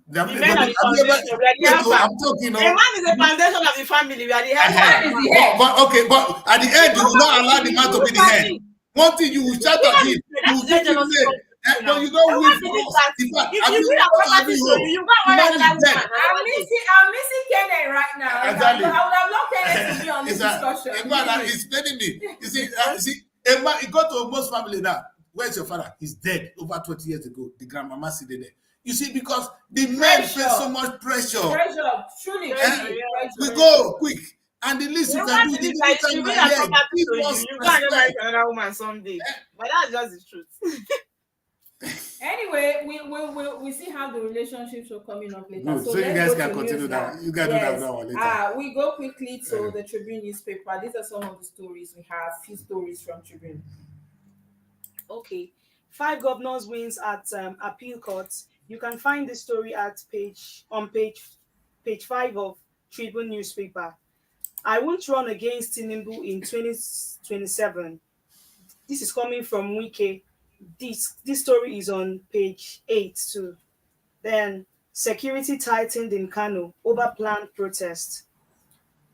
The men are the foundation. We are the helper. I'm talking. A man is the foundation of the family. We are the helper. Man is the head. But at the end, you will not allow the man to be the head. One thing you will shout at him, you will give him name. But you don't wait for us. In fact, If you will have property to you, go and marry another woman. I'm missing Kenneth right now. Exactly. I would have loved Kenneth to be on this discussion. A man that is telling me, you see, a man, he got to most family now. Where's your father? He's dead over 20 years ago. The grandmama sitting there. You see, because the men face so much pressure. Truly. We go quick. And the least you can do, the like least you you will can have do, property to you. You go and marry another woman someday. But that's just the truth. Anyway, we see how the relationships are coming up later. Good. So you let's guys go can to continue news that. now. You guys do that now later. We go quickly to the Tribune newspaper. These are some of the stories we have. Few stories from Tribune. Okay. 5 governors wins at appeal court. You can find the story at page 5 of Tribune newspaper. I won't run against Tinubu in 2027. This is coming from Wike. This story is on page 8 too. Then security tightened in Kano over planned protest.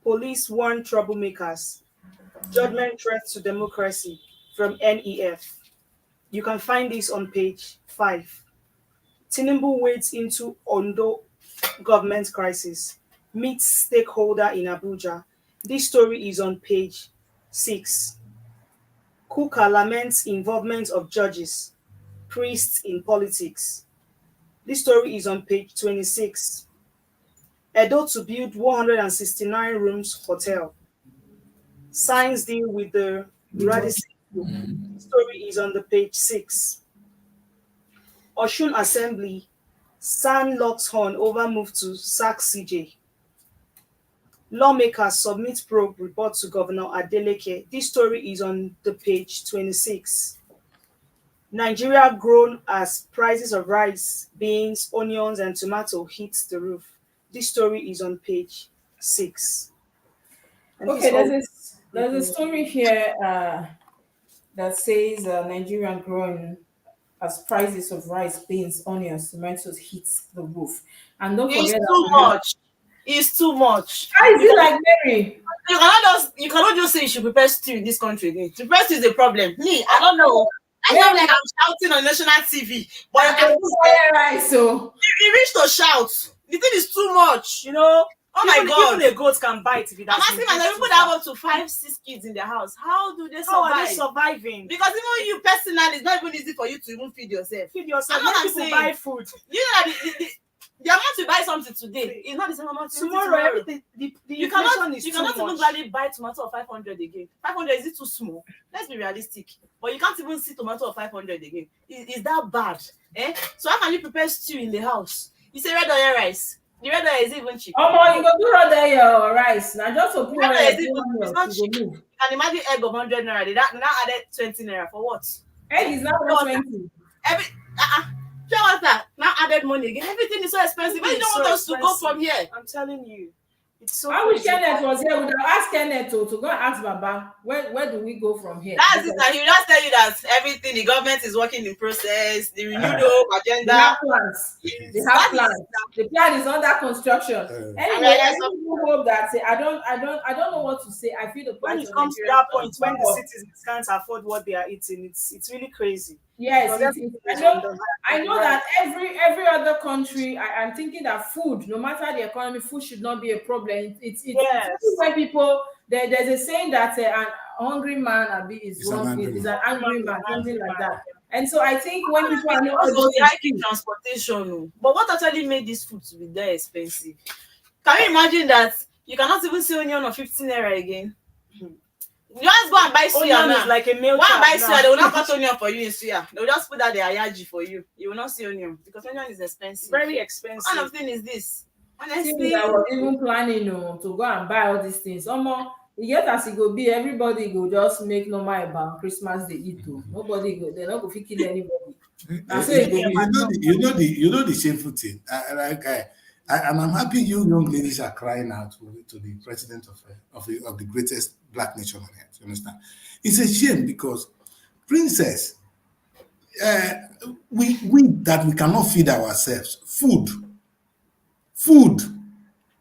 Police warn troublemakers. Judgment threat to democracy from NEF. You can find this on page 5. Tinubu wades into Ondo government crisis. Meets stakeholder in Abuja. This story is on page 6. Kuka laments involvement of judges, priests in politics. This story is on page 26. Edo to build 169 rooms hotel. Signs deal with the Radisson Group. This story is on the page 6. Oshun Assembly, San locks horn over move to sack CJ. Lawmakers submit probe report to Governor Adeleke. This story is on the page 26. Nigeria grown as prices of rice, beans, onions, and tomato hits the roof. This story is on page 6. And Okay, there's a story here that says Nigerian growing as prices of rice, beans, onions, tomatoes hits the roof. And don't It's forget too much. It's too much. How is it like Mary? You cannot just say you should prepare stew in this country again. Prepare stew is a problem. Me, I don't know. I sound like I'm shouting on national TV, but I can rice. So you reach to shout. The thing is too much, you know. Oh my God! Even a goat can bite if it I'm asking myself, people that have up to 5, 6 kids in their house, how do they survive? How are they surviving? Because even you personally, it's not even easy for you to even feed yourself. Feed yourself. I'm not Let people saying. buy food. You know that The amount you buy something today is not the same amount Tomorrow, everything, the you inflation is cannot too even much. barely buy tomato of 500 again. 500, is it too small? Let's be realistic. But you can't even see tomato of 500 again. Is that bad? So how can you prepare stew in the house? You say red oil rice. The red oil is even cheap. You go do rather your rice. Now just to put Red oil, oil is even, it's not you cheap. go You move. can imagine egg of 100 naira. They now added 20 naira for what? Egg is now Pure water. 20. Every pure water now added money again. Everything is so expensive. Why you don't want us to go from here? I'm telling you, it's so I wish crazy. Kenneth was here. We would have asked Kenneth to go and ask Baba where do we go from here? That's it. And he will just tell you that everything, the government is working in process, the renewed hope They agenda. have plans. They have That is- plans. The plan is under construction. Anyway, I really hope that I don't know what to say. I feel the When plight it of comes to Nigeria that point, is when the tough. citizens can't afford what they are eating, it's really crazy. Yes, Because I know that every other country. I'm thinking that food, no matter the economy, food should not be a problem. It's Yes. when people there's a saying that an hungry man is an angry man, something like that. And so I think when people are not able to hiking transportation, but what actually made this food to be that expensive? Can you imagine that you cannot even see onion of 15 naira again? You just go and buy suya onion now. is like a meal. Go and buy now. suya. They will not cut onion for you in suya. They will just put that the ayaji for you. You will not see onion because onion is expensive. Very What expensive. kind of thing is this? Honestly, Honestly, I was even planning to go and buy all these things. You get as it go be, everybody go just make normal about Christmas they eat too. Nobody go, they're not going to kill anybody. That's it go be. You know the shameful thing. And I'm happy you young ladies are crying out to the president of the greatest black nation on earth. You understand? It's a shame because, princess, we that we cannot feed ourselves. Food.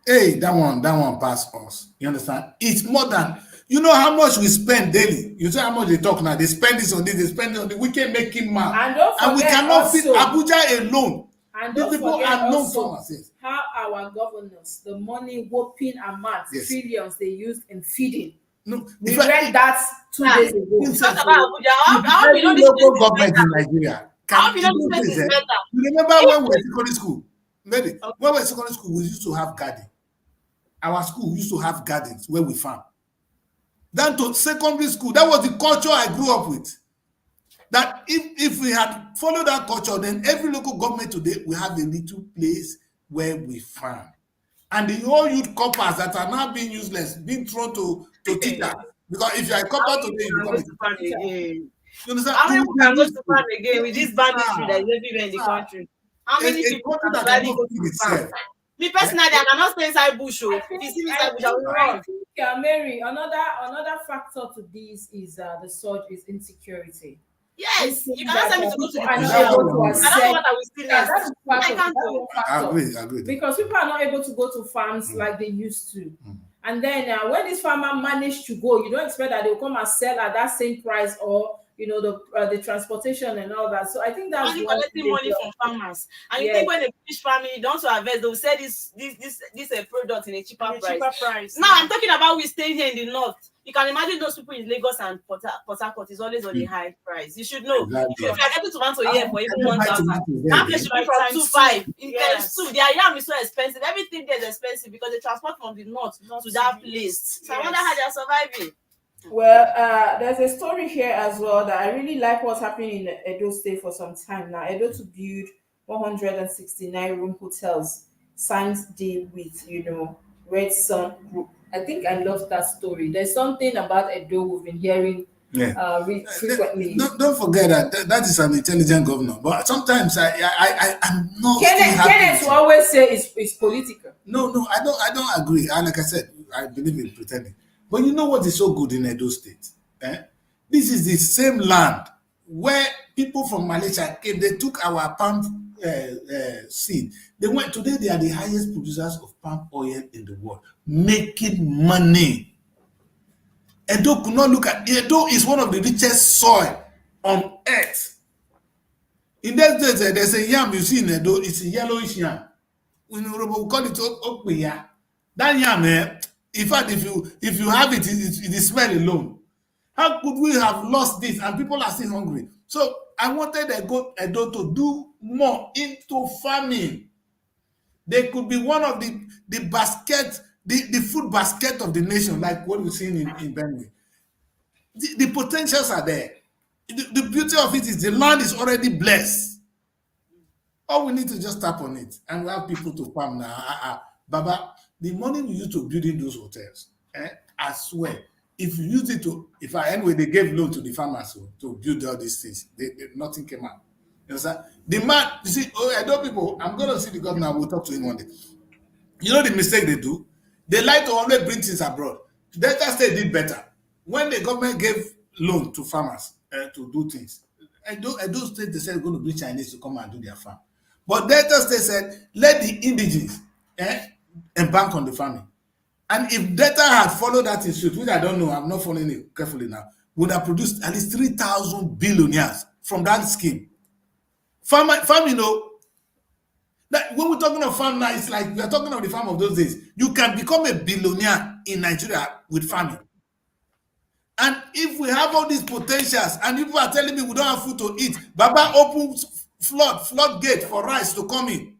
Hey, that one pass us. You understand? It's more than, you know how much we spend daily. You see how much they talk now. They spend this on this, they spend it on the weekend making man. And don't forget we cannot also, feed Abuja alone. And These don't people forget are known also for us. how our governors, the money whopping amounts, Yes. trillions they used in feeding. No, We read that 2 days ago. talk about Abuja. How you know every this local place is government better? in Nigeria How you know this place is better? You remember when we were in secondary school? Maybe when we were in secondary school, we used to have garden. Our school used to have gardens where we farm. Then to secondary school, that was the culture I grew up with. That if we had followed that culture, then every local government today will have a little place where we farm. And the whole youth coppers that are now being useless, being thrown to teachers. Because if you are a copper today, you become a teacher. Again. You understand? How many people can go to farm again with this banditry that is everywhere in the country? How many people can actually go to farm? Me personally, I cannot stay inside bush. If you see me inside bush, I will run. I think, Mary, another factor to this is the surge is insecurity. Yes, you cannot send me to go to the bush. I don't know what I will see next. I agree. Because people are not able to go to farms like they used to. And then when this farmer managed to go, you don't expect that they'll come and sell at that same price, or the transportation and all that. So I think that's only collecting money from farmers. And you think when they finish farming, you don't harvest, they'll sell this product in a cheaper price. Now I'm talking about we staying here in the north. You can imagine those people in Lagos and Port Harcourt is always on a high price. You should know. Exactly. If you're getting tomato here for even 1,000, that place should be from 2,500. Yes. Their yam is so expensive. Everything there is expensive because they transport from the north to that place. So I wonder how they're surviving. Well, there's a story here as well that I really like what's happening in Edo State for some time now. Edo to build 169 room hotels, signed deal with, Red Sun Group. I think I love that story. There's something about Edo we've been hearing frequently. Don't forget that is an intelligent governor. But sometimes I'm not. Kenneth will always say it's political. No, I don't agree. And like I said, I believe in pretending. But you know what is so good in Edo State? This is the same land where people from Malaysia came. They took our palm seed. They are the highest producers of palm oil in the world, making money. Edo could not look at Edo is one of the richest soil on earth. In that desert, there's a yam you see in Edo. It's a yellowish yam. We call it okpeya. That yam, in fact, if you have it, it smell alone. How could we have lost this and people are still hungry? So I wanted Edo to do more into farming. They could be one of the basket, the food basket of the nation, like what we've seen in Benue. The potentials are there. The beauty of it is the land is already blessed. All we need to just tap on it and we have people to farm now. Baba, the money we use to building those hotels, I swear, if you use it to, if I anyway they gave loan to the farmers to build all these things, nothing came out. You understand? The man, you see, I know people, I'm going to see the governor, we'll talk to him one day. You know the mistake they do? They like to always bring things abroad. Delta State did better. When the government gave loan to farmers to do things, and those states they said going to bring Chinese to come and do their farm. But Delta State said, let the indigenous embark on the farming. And if Delta had followed that instruction, which I don't know, I'm not following it carefully now, would have produced at least 3,000 billionaires from that scheme. Farm, you know, that when we're talking of farm now, it's like we're talking of the farm of those days. You can become a billionaire in Nigeria with farming. And if we have all these potentials and people are telling me we don't have food to eat, Baba opens floodgate for rice to come in.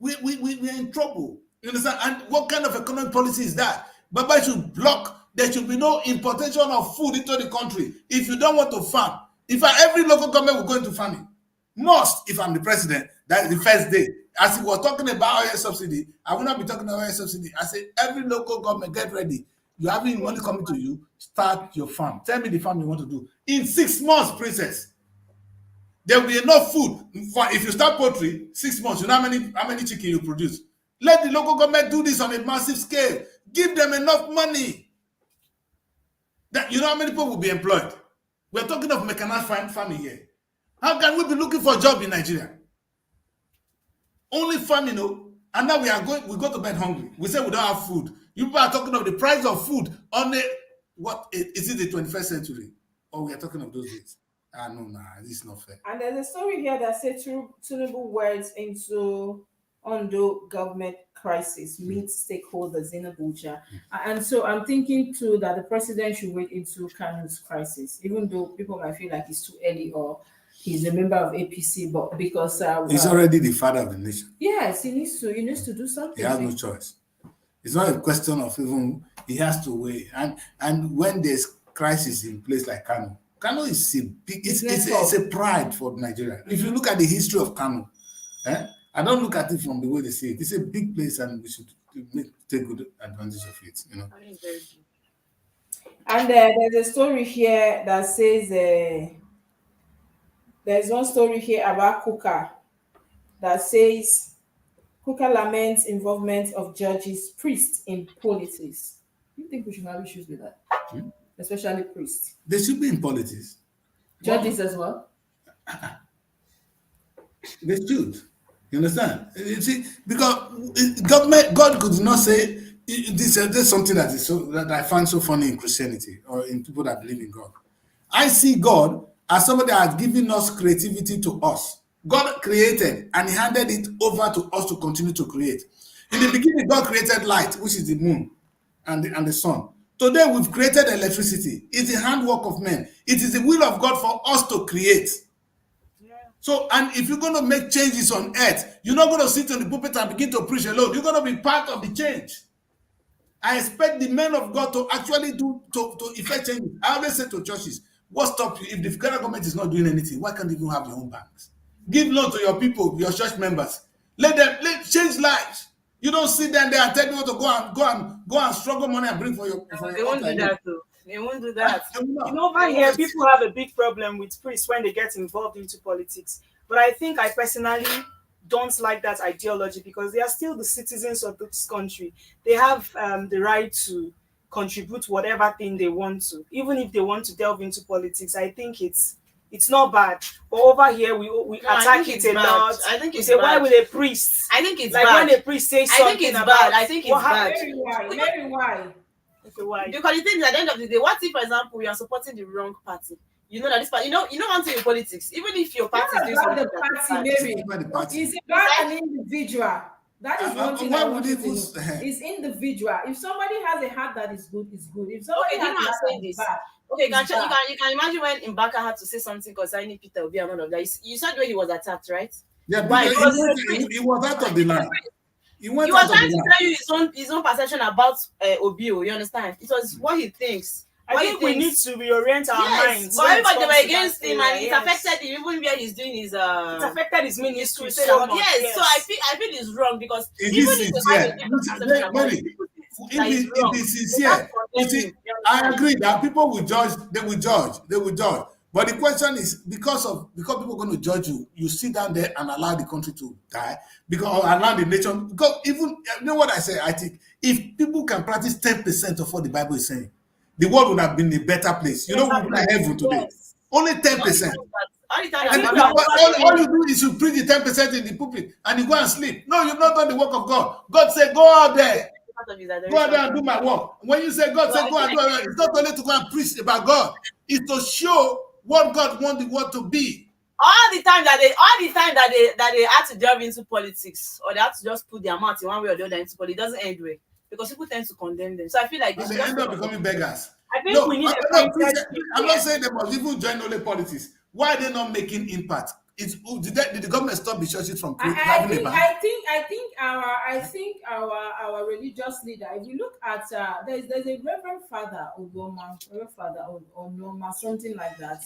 We're in trouble. You understand? And what kind of economic policy is that? Baba should block. There should be no importation of food into the country if you don't want to farm. Every local government will go into farming. Must, if I'm the president, that is the first day. As we were talking about oil subsidy, I will not be talking about oil subsidy. I say every local government, get ready. You having money coming to you, start your farm. Tell me the farm you want to do. In 6 months, princess, there will be enough food. If you start poultry, 6 months, you know how many chicken you produce. Let the local government do this on a massive scale. Give them enough money. You know how many people will be employed? We're talking of mechanized farming here. How can we be looking for a job in Nigeria? Only farming, and now we go to bed hungry. We say we don't have food. You people are talking of the price of food on is it the 21st century? Or we are talking of those days? No, this is not fair. And there's a story here that says Tinubu words into Ondo government crisis, meet stakeholders in Abuja. And so I'm thinking too that the president should wait into Kanu's crisis, even though people might feel like it's too early or he's a member of APC, but because he's already the father of the nation. Yes, he needs to do something. He has no choice. It's not a question of even he has to wait. And when there's crisis in place like Kano is a big, it's a pride for Nigeria. If you look at the history of Kano, I don't look at it from the way they say it. It's a big place and we should take good advantage of it, And there's a story here that says there's one story here about Kuka that says Kuka laments involvement of judges, priests in politics. Do you think we should have issues with that? Especially priests. They should be in politics. Judges as well? They should. You understand? You see, because God could not say this is something that I find so funny in Christianity or in people that believe in God. I see God as somebody that has given us creativity to us. God created and he handed it over to us to continue to create. In the beginning, God created light, which is the moon and the sun. Today, we've created electricity. It's the handwork of men. It is the will of God for us to create. So, and if you're going to make changes on earth, you're not going to sit on the pulpit and begin to preach alone. You're going to be part of the change. I expect the men of God to actually to effect change. I always say to churches, what stops you? If the federal government is not doing anything, why can't you have your own banks? Give loan to your people, your church members. Let change lives. You don't sit there and they are telling you to go and struggle money and bring for your. They won't do that though. They won't do that. Over here, people have a big problem with priests when they get involved into politics. But I think I personally don't like that ideology because they are still the citizens of this country. They have the right to contribute whatever thing they want to, even if they want to delve into politics. I think it's not bad. But over here, we attack it a lot. I think it's bad. Why with a priest? I think it's like bad. When a priest says something I think it's bad. I think it's bad. Very why? Okay, why? Because the thing is, at the end of the day, what if, for example, we are supporting the wrong party? You know that this party, you know one thing in politics, even if your party is doing something, it's about an individual. That is one thing I want you to know. It's individual. If somebody has a heart that is good, it's good. If somebody has a heart that is bad, okay, you can imagine when Mbaka had to say something concerning Peter Obi and all of that. You said when he was attacked, right? Yeah, Why? because Because he's a priest. he was out of the line. He went He was out of trying the to line. tell you his own perception about Obio. You understand? It was what he thinks. I What think he we need thinks. to reorient our Yes, minds. but when it everybody they comes were to that against him, and area, it yes. affected him even where he's doing his It affected his ministry crusade so and much. yes. So I Yes. feel it's wrong because If even he's if you have a sincere, different perception about it, Mary, people think that he's if wrong. he's They have sincere, to you condemn see, him. You I understand? agree that people will judge, they will judge. But the question is, because people are going to judge you, you sit down there and allow the country to die, because or allow the nation, because even, you know what I say, I think, if people can practice 10% of what the Bible is saying, the world would have been a better place. You know, we would have Exactly. heaven today. Yes. Only All the 10%. time that all the time I that And think man we are has all you overdoing. do is you preach the 10% in the pulpit and you go and sleep. No, you've not done the work of God. God said, go out there. part of his Go out adoration. there and do my work. When you say God So said I go feel and do like it, it's not only to go and preach about God. It's to show what God wants the world to be. all the time that they had to delve into politics or they had to just put their mouth in one way or the other into politics, it doesn't end well because people tend to condemn them. So I feel like they And should they just end up focus on becoming beggars. I think No, we need a no, printed I'm not yes. saying they must even join only politics. Why are they not making impact? Did the government stop the churches from having a bank? I think our religious leader. If you look at there's a Reverend Father Obama, Reverend Father Onoma, something like that.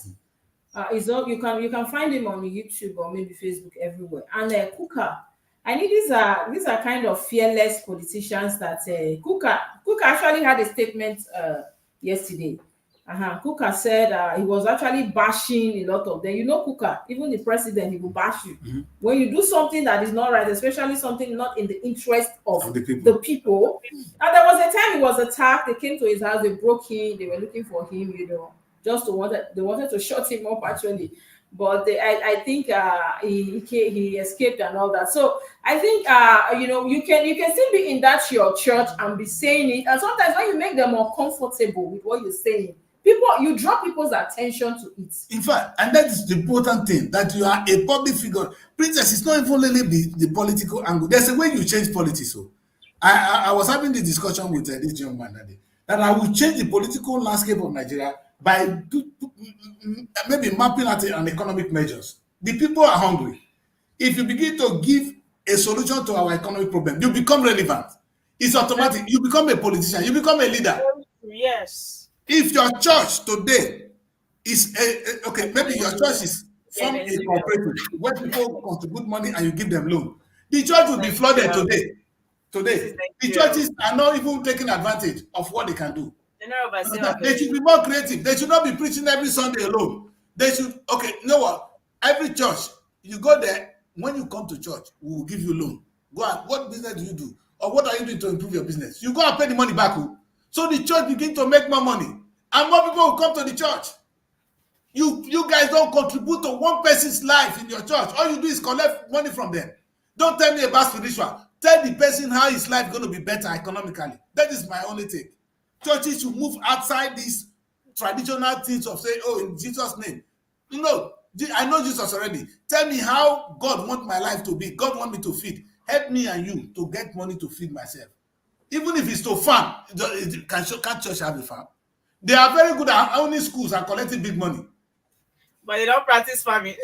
Is all you can find him on YouTube or maybe Facebook everywhere. And Kuka, I think these are kind of fearless politicians that Kuka actually had a statement yesterday. Kuka said he was actually bashing a lot of them. You know, Kuka, even the president, he will bash you when you do something that is not right, especially something not in the interest of Of the people. the people. And there was a time he was attacked. They came to his house, they broke him, they were looking for him, just they wanted to shut him up actually. But I think he escaped and all that. So I think you can still be in that your church and be saying it. And sometimes when you make them more comfortable with what you're saying, you draw people's attention to it. In fact, and that is the important thing, that you are a public figure. Princess, it's not even only the political angle. There's a way you change politics. So I was having this discussion with this young man that day, that I will change the political landscape of Nigeria by maybe mapping out an economic measures. The people are hungry. If you begin to give a solution to our economic problem, you become relevant. It's automatic. You become a politician. You become a leader. Yes. If your church today is okay, maybe your church is from a cooperative where people contribute money and you give them loan, the church will be flooded today. Today, the churches are not even taking advantage of what they can do. They should be more creative. They should not be preaching every Sunday alone. They should, okay, you know what? Every church, you go there, when you come to church, we will give you loan. Go and, what business do you do? Or what are you doing to improve your business? You go and pay the money back. So the church begin to make more money. And more people will come to the church. You guys don't contribute to one person's life in your church. All you do is collect money from them. Don't tell me about spiritual. Tell the person how his life is going to be better economically. That is my only take. Churches should move outside these traditional things of saying, oh, in Jesus' name. You know, I know Jesus already. Tell me how God wants my life to be. God wants me to feed. Help me and you to get money to feed myself. Even if it's to farm, can't church have a farm? They are very good at owning schools and collecting big money. But they don't practice farming.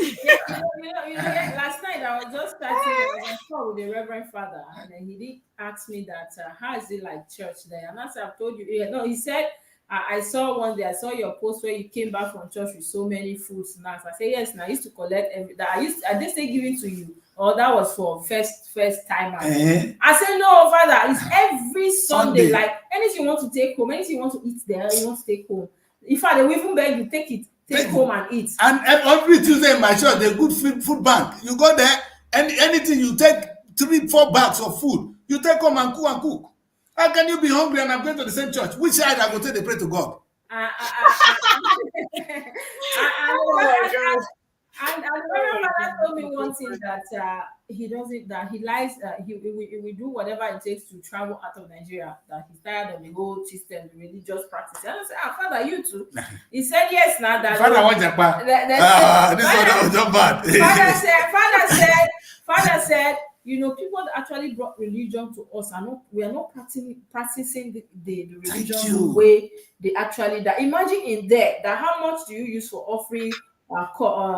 Last night I was just chatting. I was on call with the Reverend Father, and then he did ask me that how is it like church there? And as I've told you, no, he said I saw one day. I saw your post where you came back from church with so many food snacks. I said yes. Now I used to collect every. That I did say giving to you, or that was for first time. I said no, Father. It's every Sunday. Like anything you want to take home, anything you want to eat there, you want to take home. In fact, they will even beg you take it. Take home and eat. And every Tuesday in my church, there's good food bank. You go there, and anything you take 3-4 bags of food, you take home and cook. How can you be hungry and I'm going to the same church? Which side I go take the pray to God? And Reverend Father told me one thing that he doesn't, that he lies, he will do whatever it takes to travel out of Nigeria, that he's tired of the whole system, the religious practice. And I said, Father, you too. He said, yes, now that. Father, what this one was bad. Father said, people that actually brought religion to us we are not practicing the religion the way they actually that. Imagine in there that how much do you use for offering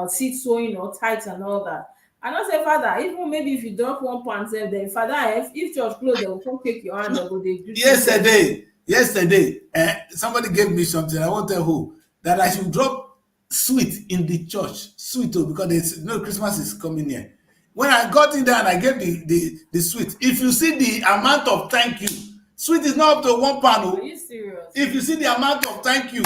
seed sowing or tithes and all that. I don't say father, even maybe if you drop one pound sef, then father, if church close, they will come take your hand, they go dey do Yesterday, somebody gave me something. I won't tell who, that I should drop sweet in the church. Sweet, because it's, Christmas is coming here. When I got in there and I gave the sweet, if you see the amount of thank you, sweet is not up to 1 pound. Are you serious? If you see the amount of thank you,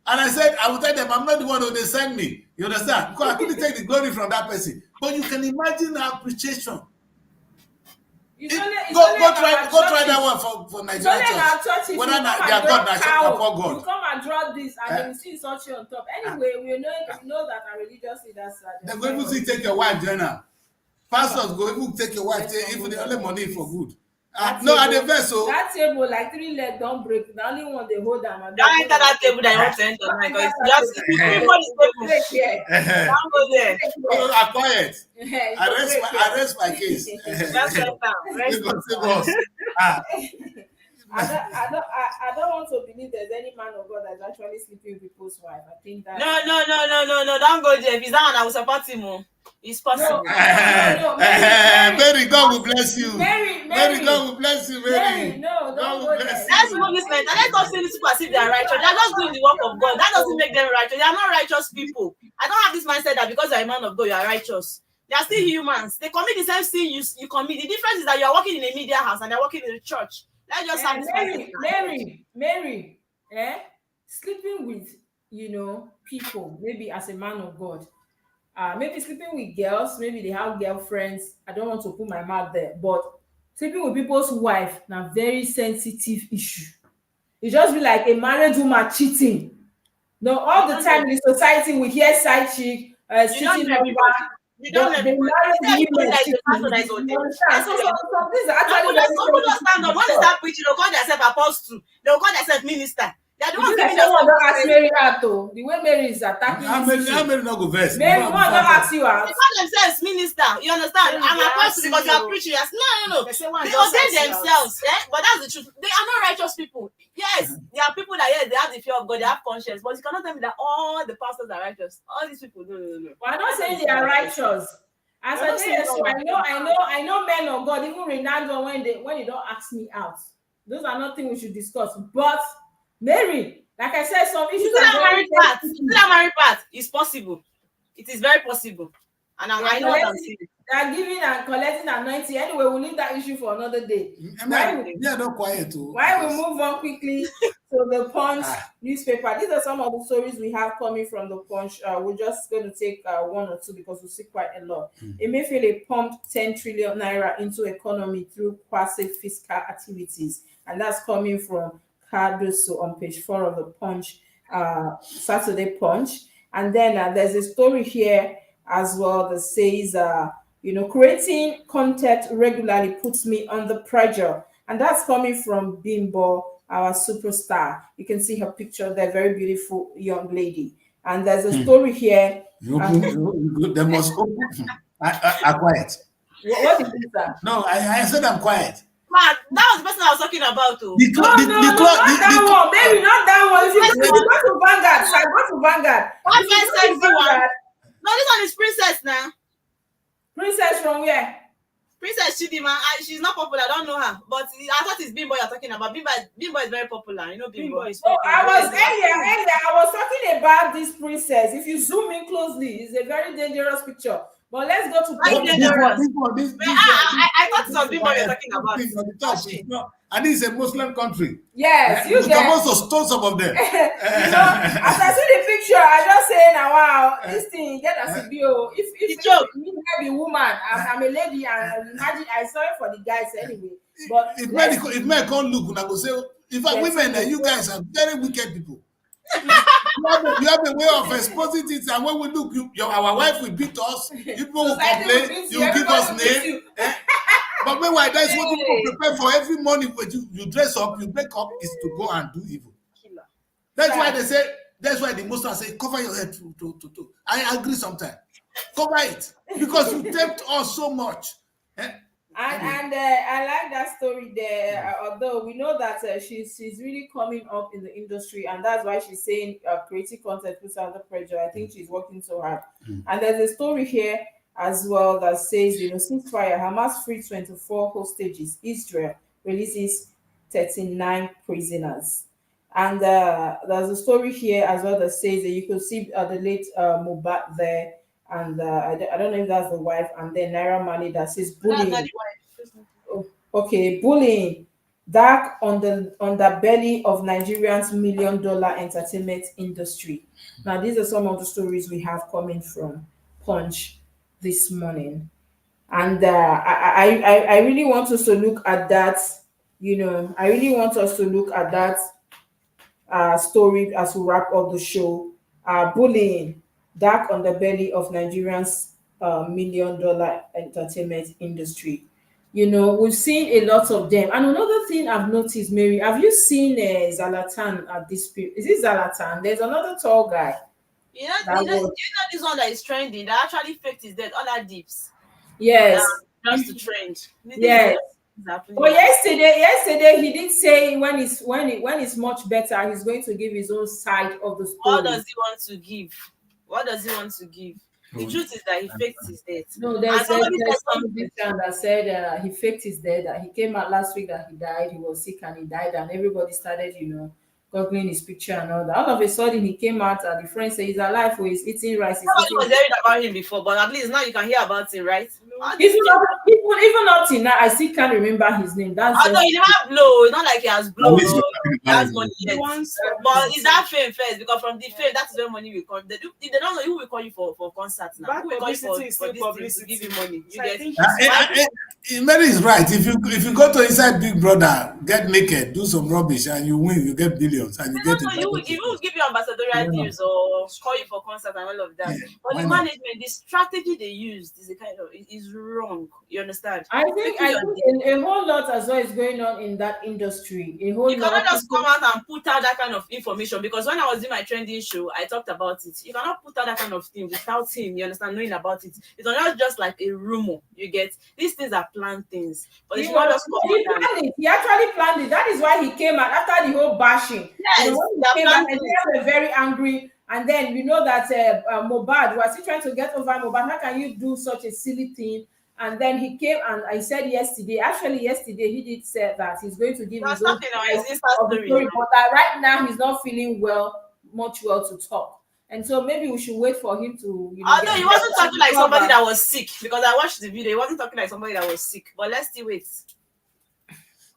and I said, I will tell them I'm not the one who they send me. You understand? Because I couldn't take the glory from that person. But you can imagine the appreciation. Go try that one for Nigeria church. Whether they are God, God. You come and draw this, and then you see such on top. Anyway, we know that our religious leaders are. They go even see take your wife, Jenna. Pastors go even take your wife, even the only money for good. No, at the verse, so that table, like 3 legs don't break. The only one they hold them. Don't enter that table that you want to enter. Because just everybody don't go there. I'm quiet. I rest my case. Just sit down. I don't want to believe there's any man of God that's actually sleeping with people's wife. I think that No, don't go there. If he's down, I will support him. It's possible. Mary, God will bless you. Mary, God will bless you, Mary. No, don't go there. Let's move this later. Let's not say this people as if they are righteous. They are just doing the work of God. That doesn't make them righteous. They are not righteous people. I don't have this mindset that because you're a man of God, you are righteous. They are still humans. They commit the same sin you commit. The difference is that you are working in a media house and they're working in a church. Let's just have this Mary, sleeping with, people, maybe as a man of God, maybe sleeping with girls, maybe they have girlfriends. I don't want to put my mouth there, but sleeping with people's wife, now very sensitive issue. It just be like a married woman cheating. No, all the time in the society we hear side chick, cheating on you don't let people like the pastor that is on them. Some people stand up when they start preaching, they'll call themselves apostle, they'll call themselves minister. They are the ones giving us. Don't ask Mary out though. The way Mary is attacking. Mary not go verse. Mary, don't ask you out. They call themselves minister. You understand? I'm apostle because you are preaching. Yes, no. They ordain themselves. But that's the truth. They are not righteous people. Yes, there are people that they have the fear of God, they have conscience, but you cannot tell me that all the pastors are righteous. All these people, no. Well, I'm not saying they are righteous. As I say, I know men of God, even Ronaldo, when they don't ask me out. Those are not things we should discuss. But Mary, like I said, some issues that married part is possible. It is very possible. And I know what I'm saying. They are giving and collecting anointing. Anyway, we'll leave that issue for another day. Not quiet too. Why we move on quickly to the Punch newspaper. These are some of the stories we have coming from the Punch. We're just going to take one or two because we see quite a lot. Emefiele pumped 10 trillion naira into economy through quasi-fiscal activities. And that's coming from Cardoso on page 4 of the Punch, Saturday Punch. And then there's a story here as well that says, creating content regularly puts me under pressure. And that's coming from Bimbo, our superstar. You can see her picture there, very beautiful young lady. And there's a story here. They must open. I'm quiet. What did you say? No, I said I'm quiet. Man, that was the person I was talking about too. Not that one. Maybe not that one. If you go to Vanguard, so I go to Vanguard. What's my sexy one? No, this one is Princess now. Princess from where? Princess Chidima. She's not popular. I don't know her. But I thought it's Bimbo you're talking about. Bimbo is very popular. You know Bimbo is popular. I was talking about this princess. If you zoom in closely, it's a very dangerous picture. But let's go to I thought it was Bimbo you're talking about. And this is a Muslim country. Yes, you can also stone some of them. As I see the picture, I just say now, wow, this thing get us a bio. If me be woman, I'm a lady, and imagine I saw it for the guys anyway. But if men can't look, I go say, in fact, women, you guys are very wicked people. You have a way of exposing it, and when we look, our wife will beat us. People will complain. You give us name. But meanwhile, that's what people prepare for every morning. When you dress up, you make up, is to go and do evil. That's why they say. That's why the Muslims say, cover your head. I agree sometimes. Cover it because you tempt us so much. And I like that story there. Although we know that she's really coming up in the industry, and that's why she's saying creating content puts her under pressure. I think she's working so hard. And there's a story here as well that says, ceasefire, Hamas free 24 hostages, Israel releases 39 prisoners. And there's a story here as well that says that you could see the late Mubat there, and I don't know if that's the wife, and then Naira Mali that says That's not bullying. the wife. Oh, okay, bullying dark on the belly of Nigerians' $1 million entertainment industry. Now, these are some of the stories we have coming from Punch this morning, and I really want us to look at that. I really want us to look at that story as we wrap up the show. Bullying dark on the belly of Nigerians' $1 million entertainment industry. We've seen a lot of them. And another thing I've noticed, Mary, have you seen Zlatan at this period? Is it Zlatan? There's another tall guy that was, This one that is trending that actually faked his death, all that dips. yes, Just to trend. yes. Is happening. But yesterday he did say when it's much better, he's going to give his own side of the What story. does he want to give? What does he want to give? The truth is that he faked his death. No, And there's somebody said some something. musician that said he faked his death. That he came out last week that he died. He was sick and he died, and everybody started, googling his picture and all that. All of a sudden, he came out and the friend said he's alive, or he's eating rice. He's Nobody was eating. hearing about him before, but at least now you can hear about him, right? Even up till now, I still can't remember his name. That's Although just he never blow, it's not like he has At blown least or you're he has talking money about yet. Once, But it's that fame first, because from the fame, that is where money will come. If they don't know, who will call you for concerts now? bad Who will call you publicity is for still this thing to publicity. give you money? You So I get think Mary is right. If you go to inside Big Brother, get naked, do some rubbish, and you win, you get billions, and you no, get no, invited to he will things. give you ambassadorial Yeah. deals or call you for concert and all of that. Yeah, But why the not? management, the strategy they used is a kind of is wrong. You understand? I think Making your a whole lot as well is going on in that industry. A whole You cannot lot. just come out and put out that kind of information, because when I was doing my trending show, I talked about it. You cannot put out that kind of thing without him, you understand, knowing about it. It's not just like a rumor. You get these things are planned things, but He it's not was just come he out and planned it. He actually planned it. That is why he came out after the whole bashing. yes, When they are he came out, planned and things. they were very angry. And then you know that Mobad was still trying to get over Mobad. How can you do such a silly thing? And then he came and I said yesterday. Actually, yesterday he did say that he's going to give He was his own talking on side his Insta of the story. story, but that right now he's not feeling much well to talk. And so maybe we should wait for him to, Although get he wasn't better talking like and somebody recover. that was sick, because I watched the video. He wasn't talking like somebody that was sick. But let's still wait.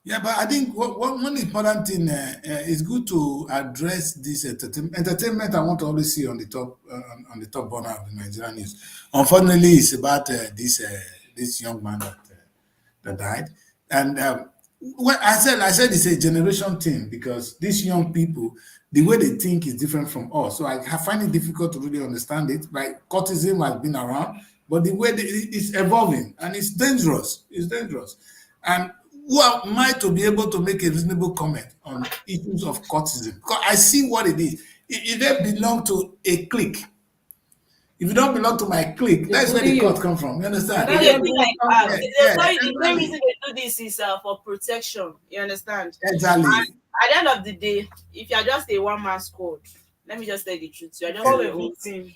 Yeah, but I think one important thing is good to address this entertainment. I want to always see on the top on the top burner of the Nigerian news. Unfortunately, it's about this young man that died, and what I said it's a generation thing, because these young people, the way they think is different from us. So I find it difficult to really understand it. Like cultism has been around, but the way it's evolving, and it's dangerous. It's dangerous, and who am I to be able to make a reasonable comment on issues of cultism? Because I see what it is. If they belong to a clique, if you don't belong to my clique, They that's where bully the you. cut come from. You understand? That's They where feel bullying like comes from. Yeah, they'll tell you the main exactly. reason they do this is for protection. You understand? Exactly. And at the end of the day, if you're just a one-man squad, let me just tell the truth. You're just call on a your own. victim.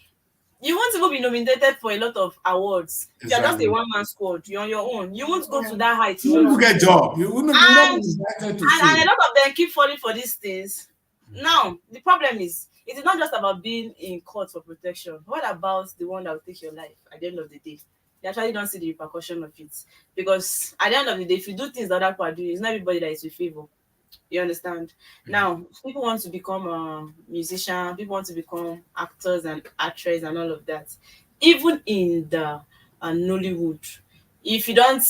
You won't even be nominated for a lot of awards. If you're just a Exactly. one-man squad, you're on your own. You won't go to that height. You You want want to to. get job. You will not be And invited to and a show. lot of them keep falling for these things. Now, the problem is, it is not just about being in court for protection. What about the one that will take your life at the end of the day? You actually don't see the repercussion of it. Because at the end of the day, if you do things that other people are doing, it's not everybody that is with favor. You understand? Now, people want to become a musician, people want to become actors and actresses and all of that. Even in the Nollywood, if you don't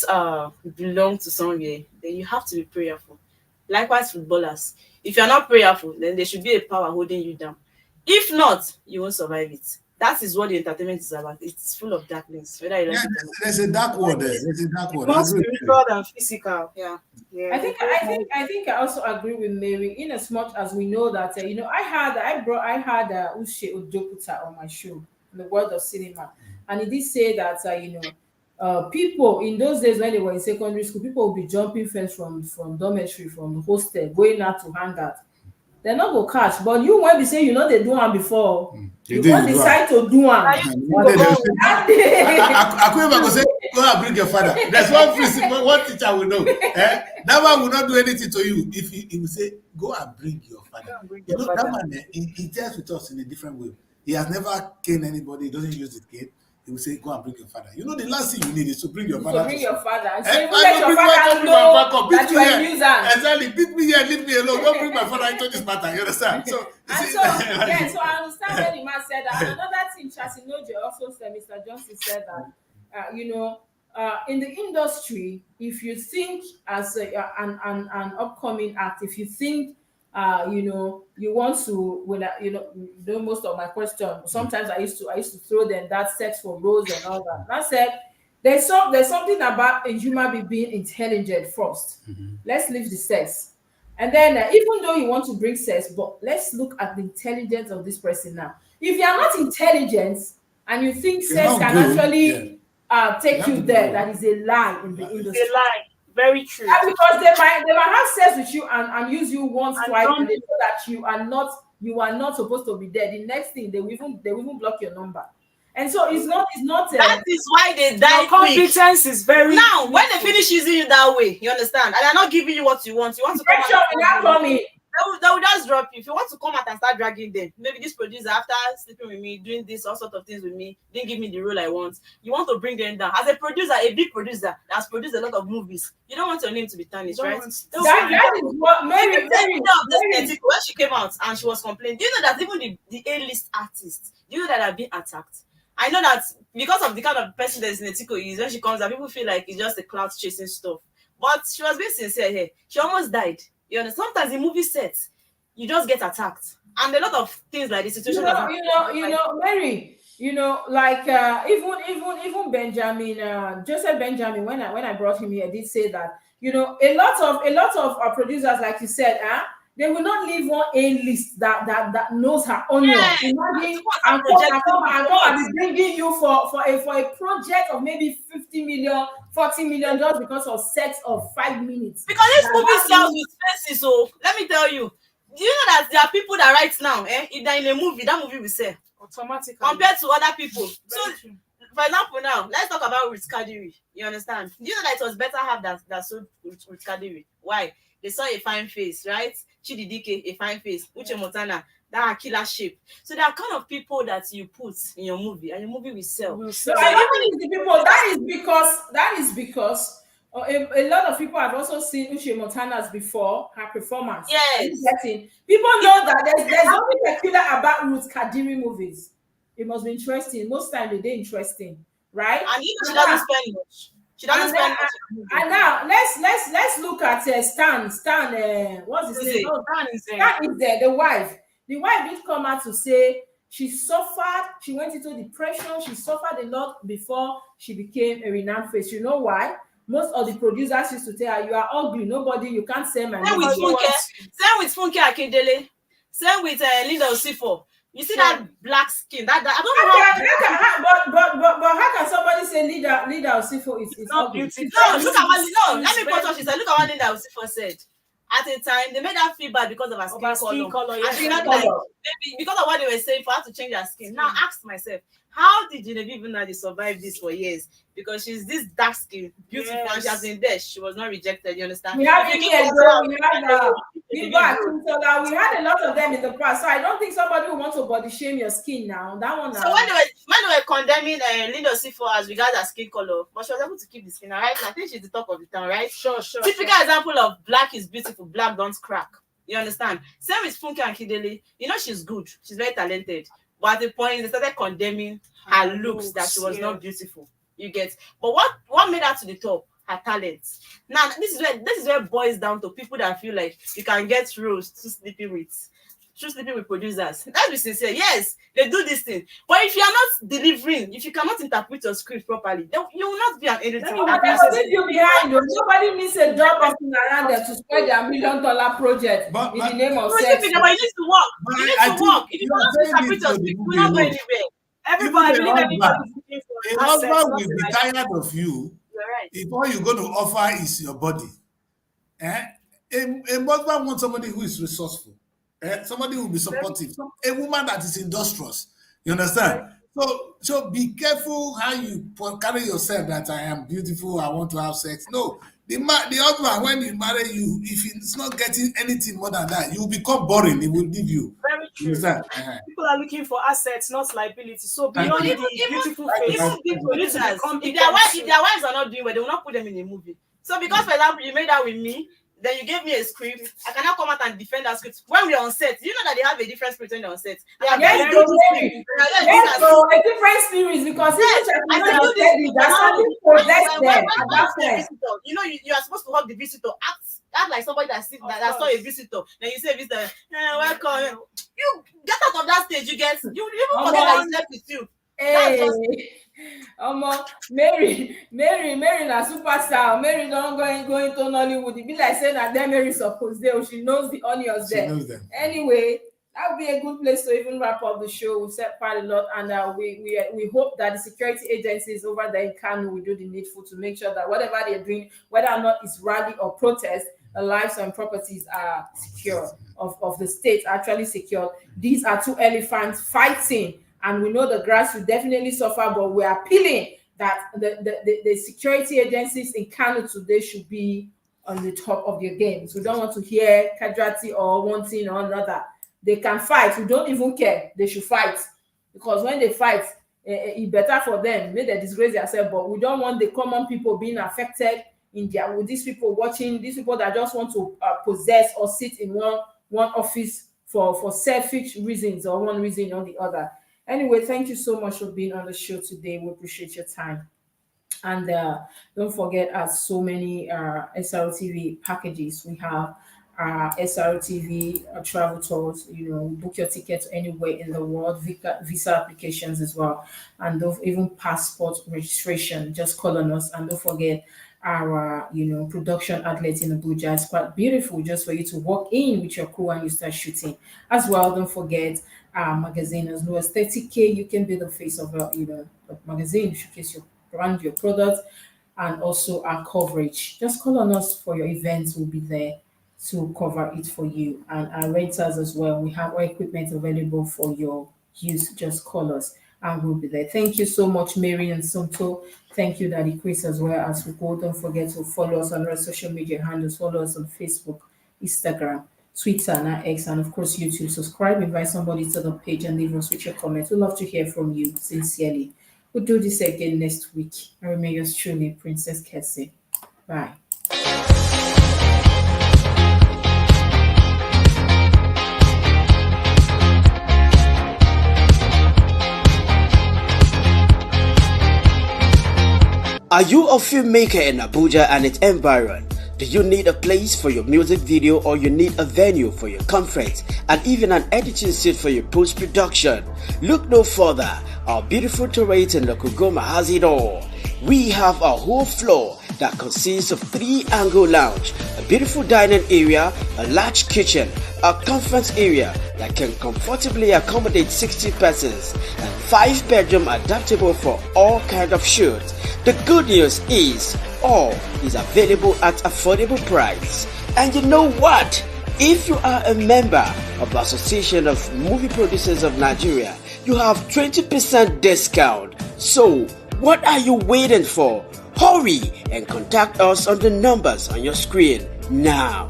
belong to somewhere, then you have to be prayerful. Likewise, footballers. If you're not prayerful, then there should be a power holding you down. If not, you won't survive it. That is what the entertainment is about. It's full of darkness, whether you Yeah, like it or not. there's a dark word there. There's a dark word. I More agree with you. spiritual than physical. Yeah. Yeah. I think I also agree with Mary, in as much as we know that I had Ushe Ojokuta on my show in the world of cinema, and he did say that people in those days when they were in secondary school, people would be jumping fence from dormitory, from the hostel, going out to hang out. They not go catch. But you when we say you know they do one before, You you do, go you do am. decide to do one. That day, I could even go say, go and bring your father. There's one principal, one teacher will know. That man will not do anything to you if he will say, go and bring your father. You know, that man, he deals with us in a different way. He has never caned anybody. He doesn't use his cane. He will say, go and bring your father. You know, the last thing you need is to bring your father. to bring your father. And Eh, say, I let don't your bring my father bring my know back up. Beat that me you are a here. nuisance. Exactly. Beat me here, leave me alone. Don't bring my father into this matter. You understand? So, And so, yeah, so I understand when the man said that. And another thing, Chasinoje also said, Mr. Johnson said that, in the industry, if you think as an upcoming act, if you think, you want to, most of my question, sometimes I used to throw them that sex for roles and all that. And I said, there's something about a human being intelligent first. Let's leave the sex. And then, even though you want to bring sex, but let's look at the intelligence of this person now. If you are not intelligent and you think You're sex not can good, actually take You you have to there, go. that is a lie in the It's industry. a lie. Very true. And because they might have sex with you and use you once, And twice, don't- and they know that you are not supposed to be there. The next thing they will even block your number. And so it's not That is why they die Your quick. competence is very Now, when they needful. finish using you that way, you understand, and they're not giving you what you want to come out. pressure will not come in. They will just drop you. If you want to come out and start dragging them, maybe this producer, after sleeping with me, doing this, all sort of things with me, didn't give me the role I want. You want to bring them down. As a producer, a big producer that has produced a lot of movies, you don't want your name to be tarnished, right? That is what Mary When she came out and she was complaining, do you know that even the A-list artists, do you know that are being attacked? I know that because of the kind of person that is Netiko is, when she comes out, people feel like it's just a clout chasing stuff. But she was being sincere here. She almost died. You understand? Sometimes in movie sets, you just get attacked. And a lot of things like the situation Mary, like even Benjamin, Joseph Benjamin, when I brought him here, did say that, a lot of producers, like you said, they will not leave one A-list that knows her onion. Yeah, Imagine and come and be bringing you for a project of maybe 50 million, 40 million just because of sex of 5 minutes. because this movie sells with faces, so let me tell you. Do you know that there are people that right now, if they're in a movie, that movie will sell automatically compared to other people. So, Very true. for example, now let's talk about Ruth Kadiri. You understand? Do you know that it was better have that sold Ruth Kadiri? Why? They saw a fine face, right? Chidi Dike, a fine face. Uche Montana, that killer shape. So there are kind of people that you put in your movie, and your movie will sell. So I don't think it's the people. That is because a lot of people have also seen Uche Montana's before her performance. Yes. People know that there's nothing peculiar about Ruth Kadiri movies. It must be interesting. Most times they're interesting, right? And she doesn't spend much. She doesn't spend much. And now let's look at Stan. What's his name? Stan is there. Stan is there. The wife did come out to say she suffered. She went into depression. She suffered a lot before she became a renowned face. You know why? Most of the producers used to tell her, "You are ugly. Nobody, you can't sell my movie." Same with Funke Akindele. Same with Linda Osifo. You see that black skin? That I don't know. But how can somebody say Linda Osifo is not ugly? beautiful. No, look at what. Let me quote what she said. Look at what Linda Osifo said. At a time, they made her feel bad because of her skin color. And she felt like maybe because of what they were saying for her to change her skin. Now, ask myself, how did Genevieve Nnaji survive this for years? Because she's this dark skin, beautiful, and she has been there. She was not rejected. You understand? We have we had a lot of them in the past. So I don't think somebody will want to body shame your skin now. That one. So when they were condemning Linda Osifo as regards her skin color, but she was able to keep the skin. Right? I think she's the talk of the town, right? Sure. Typical example of black is beautiful, black don't crack. You understand? Same with Funke Akindele. You know she's good. She's very talented. But at the point they started condemning her looks that she was not beautiful. You get. But what made her to the top? Her talent. Now this is where it boils down to people that feel like you can get roles to sleeping with producers. Let's be sincere. Yes, they do this thing. But if you are not delivering, if you cannot interpret your script properly, then you will not be an editor. Nobody needs a job person around there to spread their $1 million project in the name of sex. But you need to work. You need to work. If you cannot interpret your script, you will not go anywhere. Everybody, everybody's looking for a husband will be tired of you right. if all you're going to offer is your body. A husband wants somebody who is resourceful. Somebody will be supportive. A woman that is industrious. You understand? So be careful how you carry yourself that I am beautiful, I want to have sex. No, the husband, when he marry you, if he's not getting anything more than that, you will become boring. He will leave you. Very You true. understand? People are looking for assets, not liability. So Thank beyond you. the beautiful face, Even big you need to producers, become if their wives are not doing well, they will not put them in a movie. So because, for example, you made that with me, then you gave me a script, I cannot come out and defend that script. When we're on set, you know that they have a different spirit when they're on set. They are Yes, very so good. maybe. Yes, so a different series because Yes, I said do this. that something possessed them at that When point. visitor, you know, you are supposed to hug the visitor. Act like somebody that saw a visitor. Then you say, "Visitor, welcome." You get out of that stage. You even forget that he slept with you. Hey, Mary, na superstar. Mary don't go into Nollywood. It be like saying that then Mary supposed there. She knows the onions there. Anyway, that would be a good place to even wrap up the show. We've said quite a lot, and we hope that the security agencies over there in Kano will do the needful to make sure that whatever they're doing, whether or not it's rally or protest, the lives and properties are secure, of the state actually secured. These are two elephants fighting. And we know the grass will definitely suffer, but we are appealing that the security agencies in Kano today should be on the top of their games. We don't want to hear casualty or one thing or another. They can fight. We don't even care. They should fight. Because when they fight, it's better for them. May they disgrace themselves, but we don't want the common people being affected with these people watching, these people that just want to possess or sit in one office for selfish reasons or one reason or the other. Anyway, thank you so much for being on the show today. We appreciate your time. And don't forget, so many SRTV packages. We have SRTV travel tours. Book your ticket anywhere in the world. Visa applications as well, and even passport registration. Just call on us, and don't forget our production outlet in Abuja. It's quite beautiful, just for you to walk in with your crew and you start shooting as well. Don't forget our magazine. As low as 30K, you can be the face of the magazine, showcase your brand, your product, and also our coverage. Just call on us for your events. We'll be there to cover it for you, and our rentals as well. We have our equipment available for your use. Just call us and we'll be there. Thank you so much, Mary and Somto. Thank you, Daddy Chris, as well. As we go, don't forget to follow us on our social media handles. Follow us on Facebook, Instagram, Twitter, and our X, and of course YouTube. Subscribe, invite somebody to the page, and leave us with your comments. We'd love to hear from you, sincerely. We'll do this again next week. I remain yours truly, Princess Kessie. Bye. Are you a filmmaker in Abuja and its environ? Do you need a place for your music video, or you need a venue for your conference, and even an editing suite for your post-production? Look no further. Our beautiful terrace in Lokugoma has it all. We have a whole floor that consists of 3-angle lounge, a beautiful dining area, a large kitchen, a conference area that can comfortably accommodate 60 persons, and 5-bedroom adaptable for all kind of shoots. The good news is all is available at affordable price. And you know what? If you are a member of the Association of Movie Producers of Nigeria, you have 20% discount. So what are you waiting for? Hurry and contact us on the numbers on your screen now.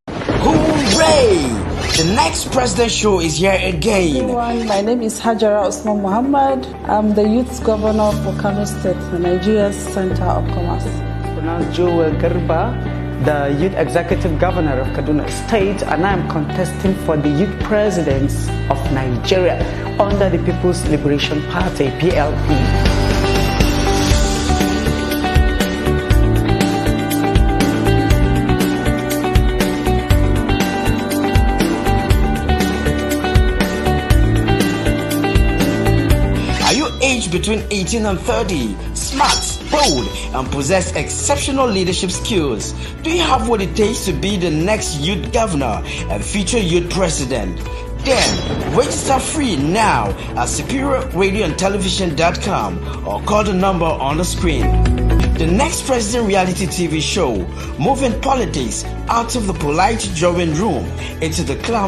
Hooray! The next President Show is here again. Everyone, my name is Hajara Osman Muhammad. I'm the Youth Governor for Kano State, Nigeria's Center of Commerce. Pronounced Joel Garba, the Youth Executive Governor of Kaduna State, and I am contesting for the Youth Presidents of Nigeria under the People's Liberation Party, PLP. Aged between 18 and 30, smart, bold, and possess exceptional leadership skills. Do you have what it takes to be the next youth governor and future youth president? Then register free now at superiorradioandtelevision.com or call the number on the screen. The Next President reality TV show, moving politics out of the polite drawing room into the clown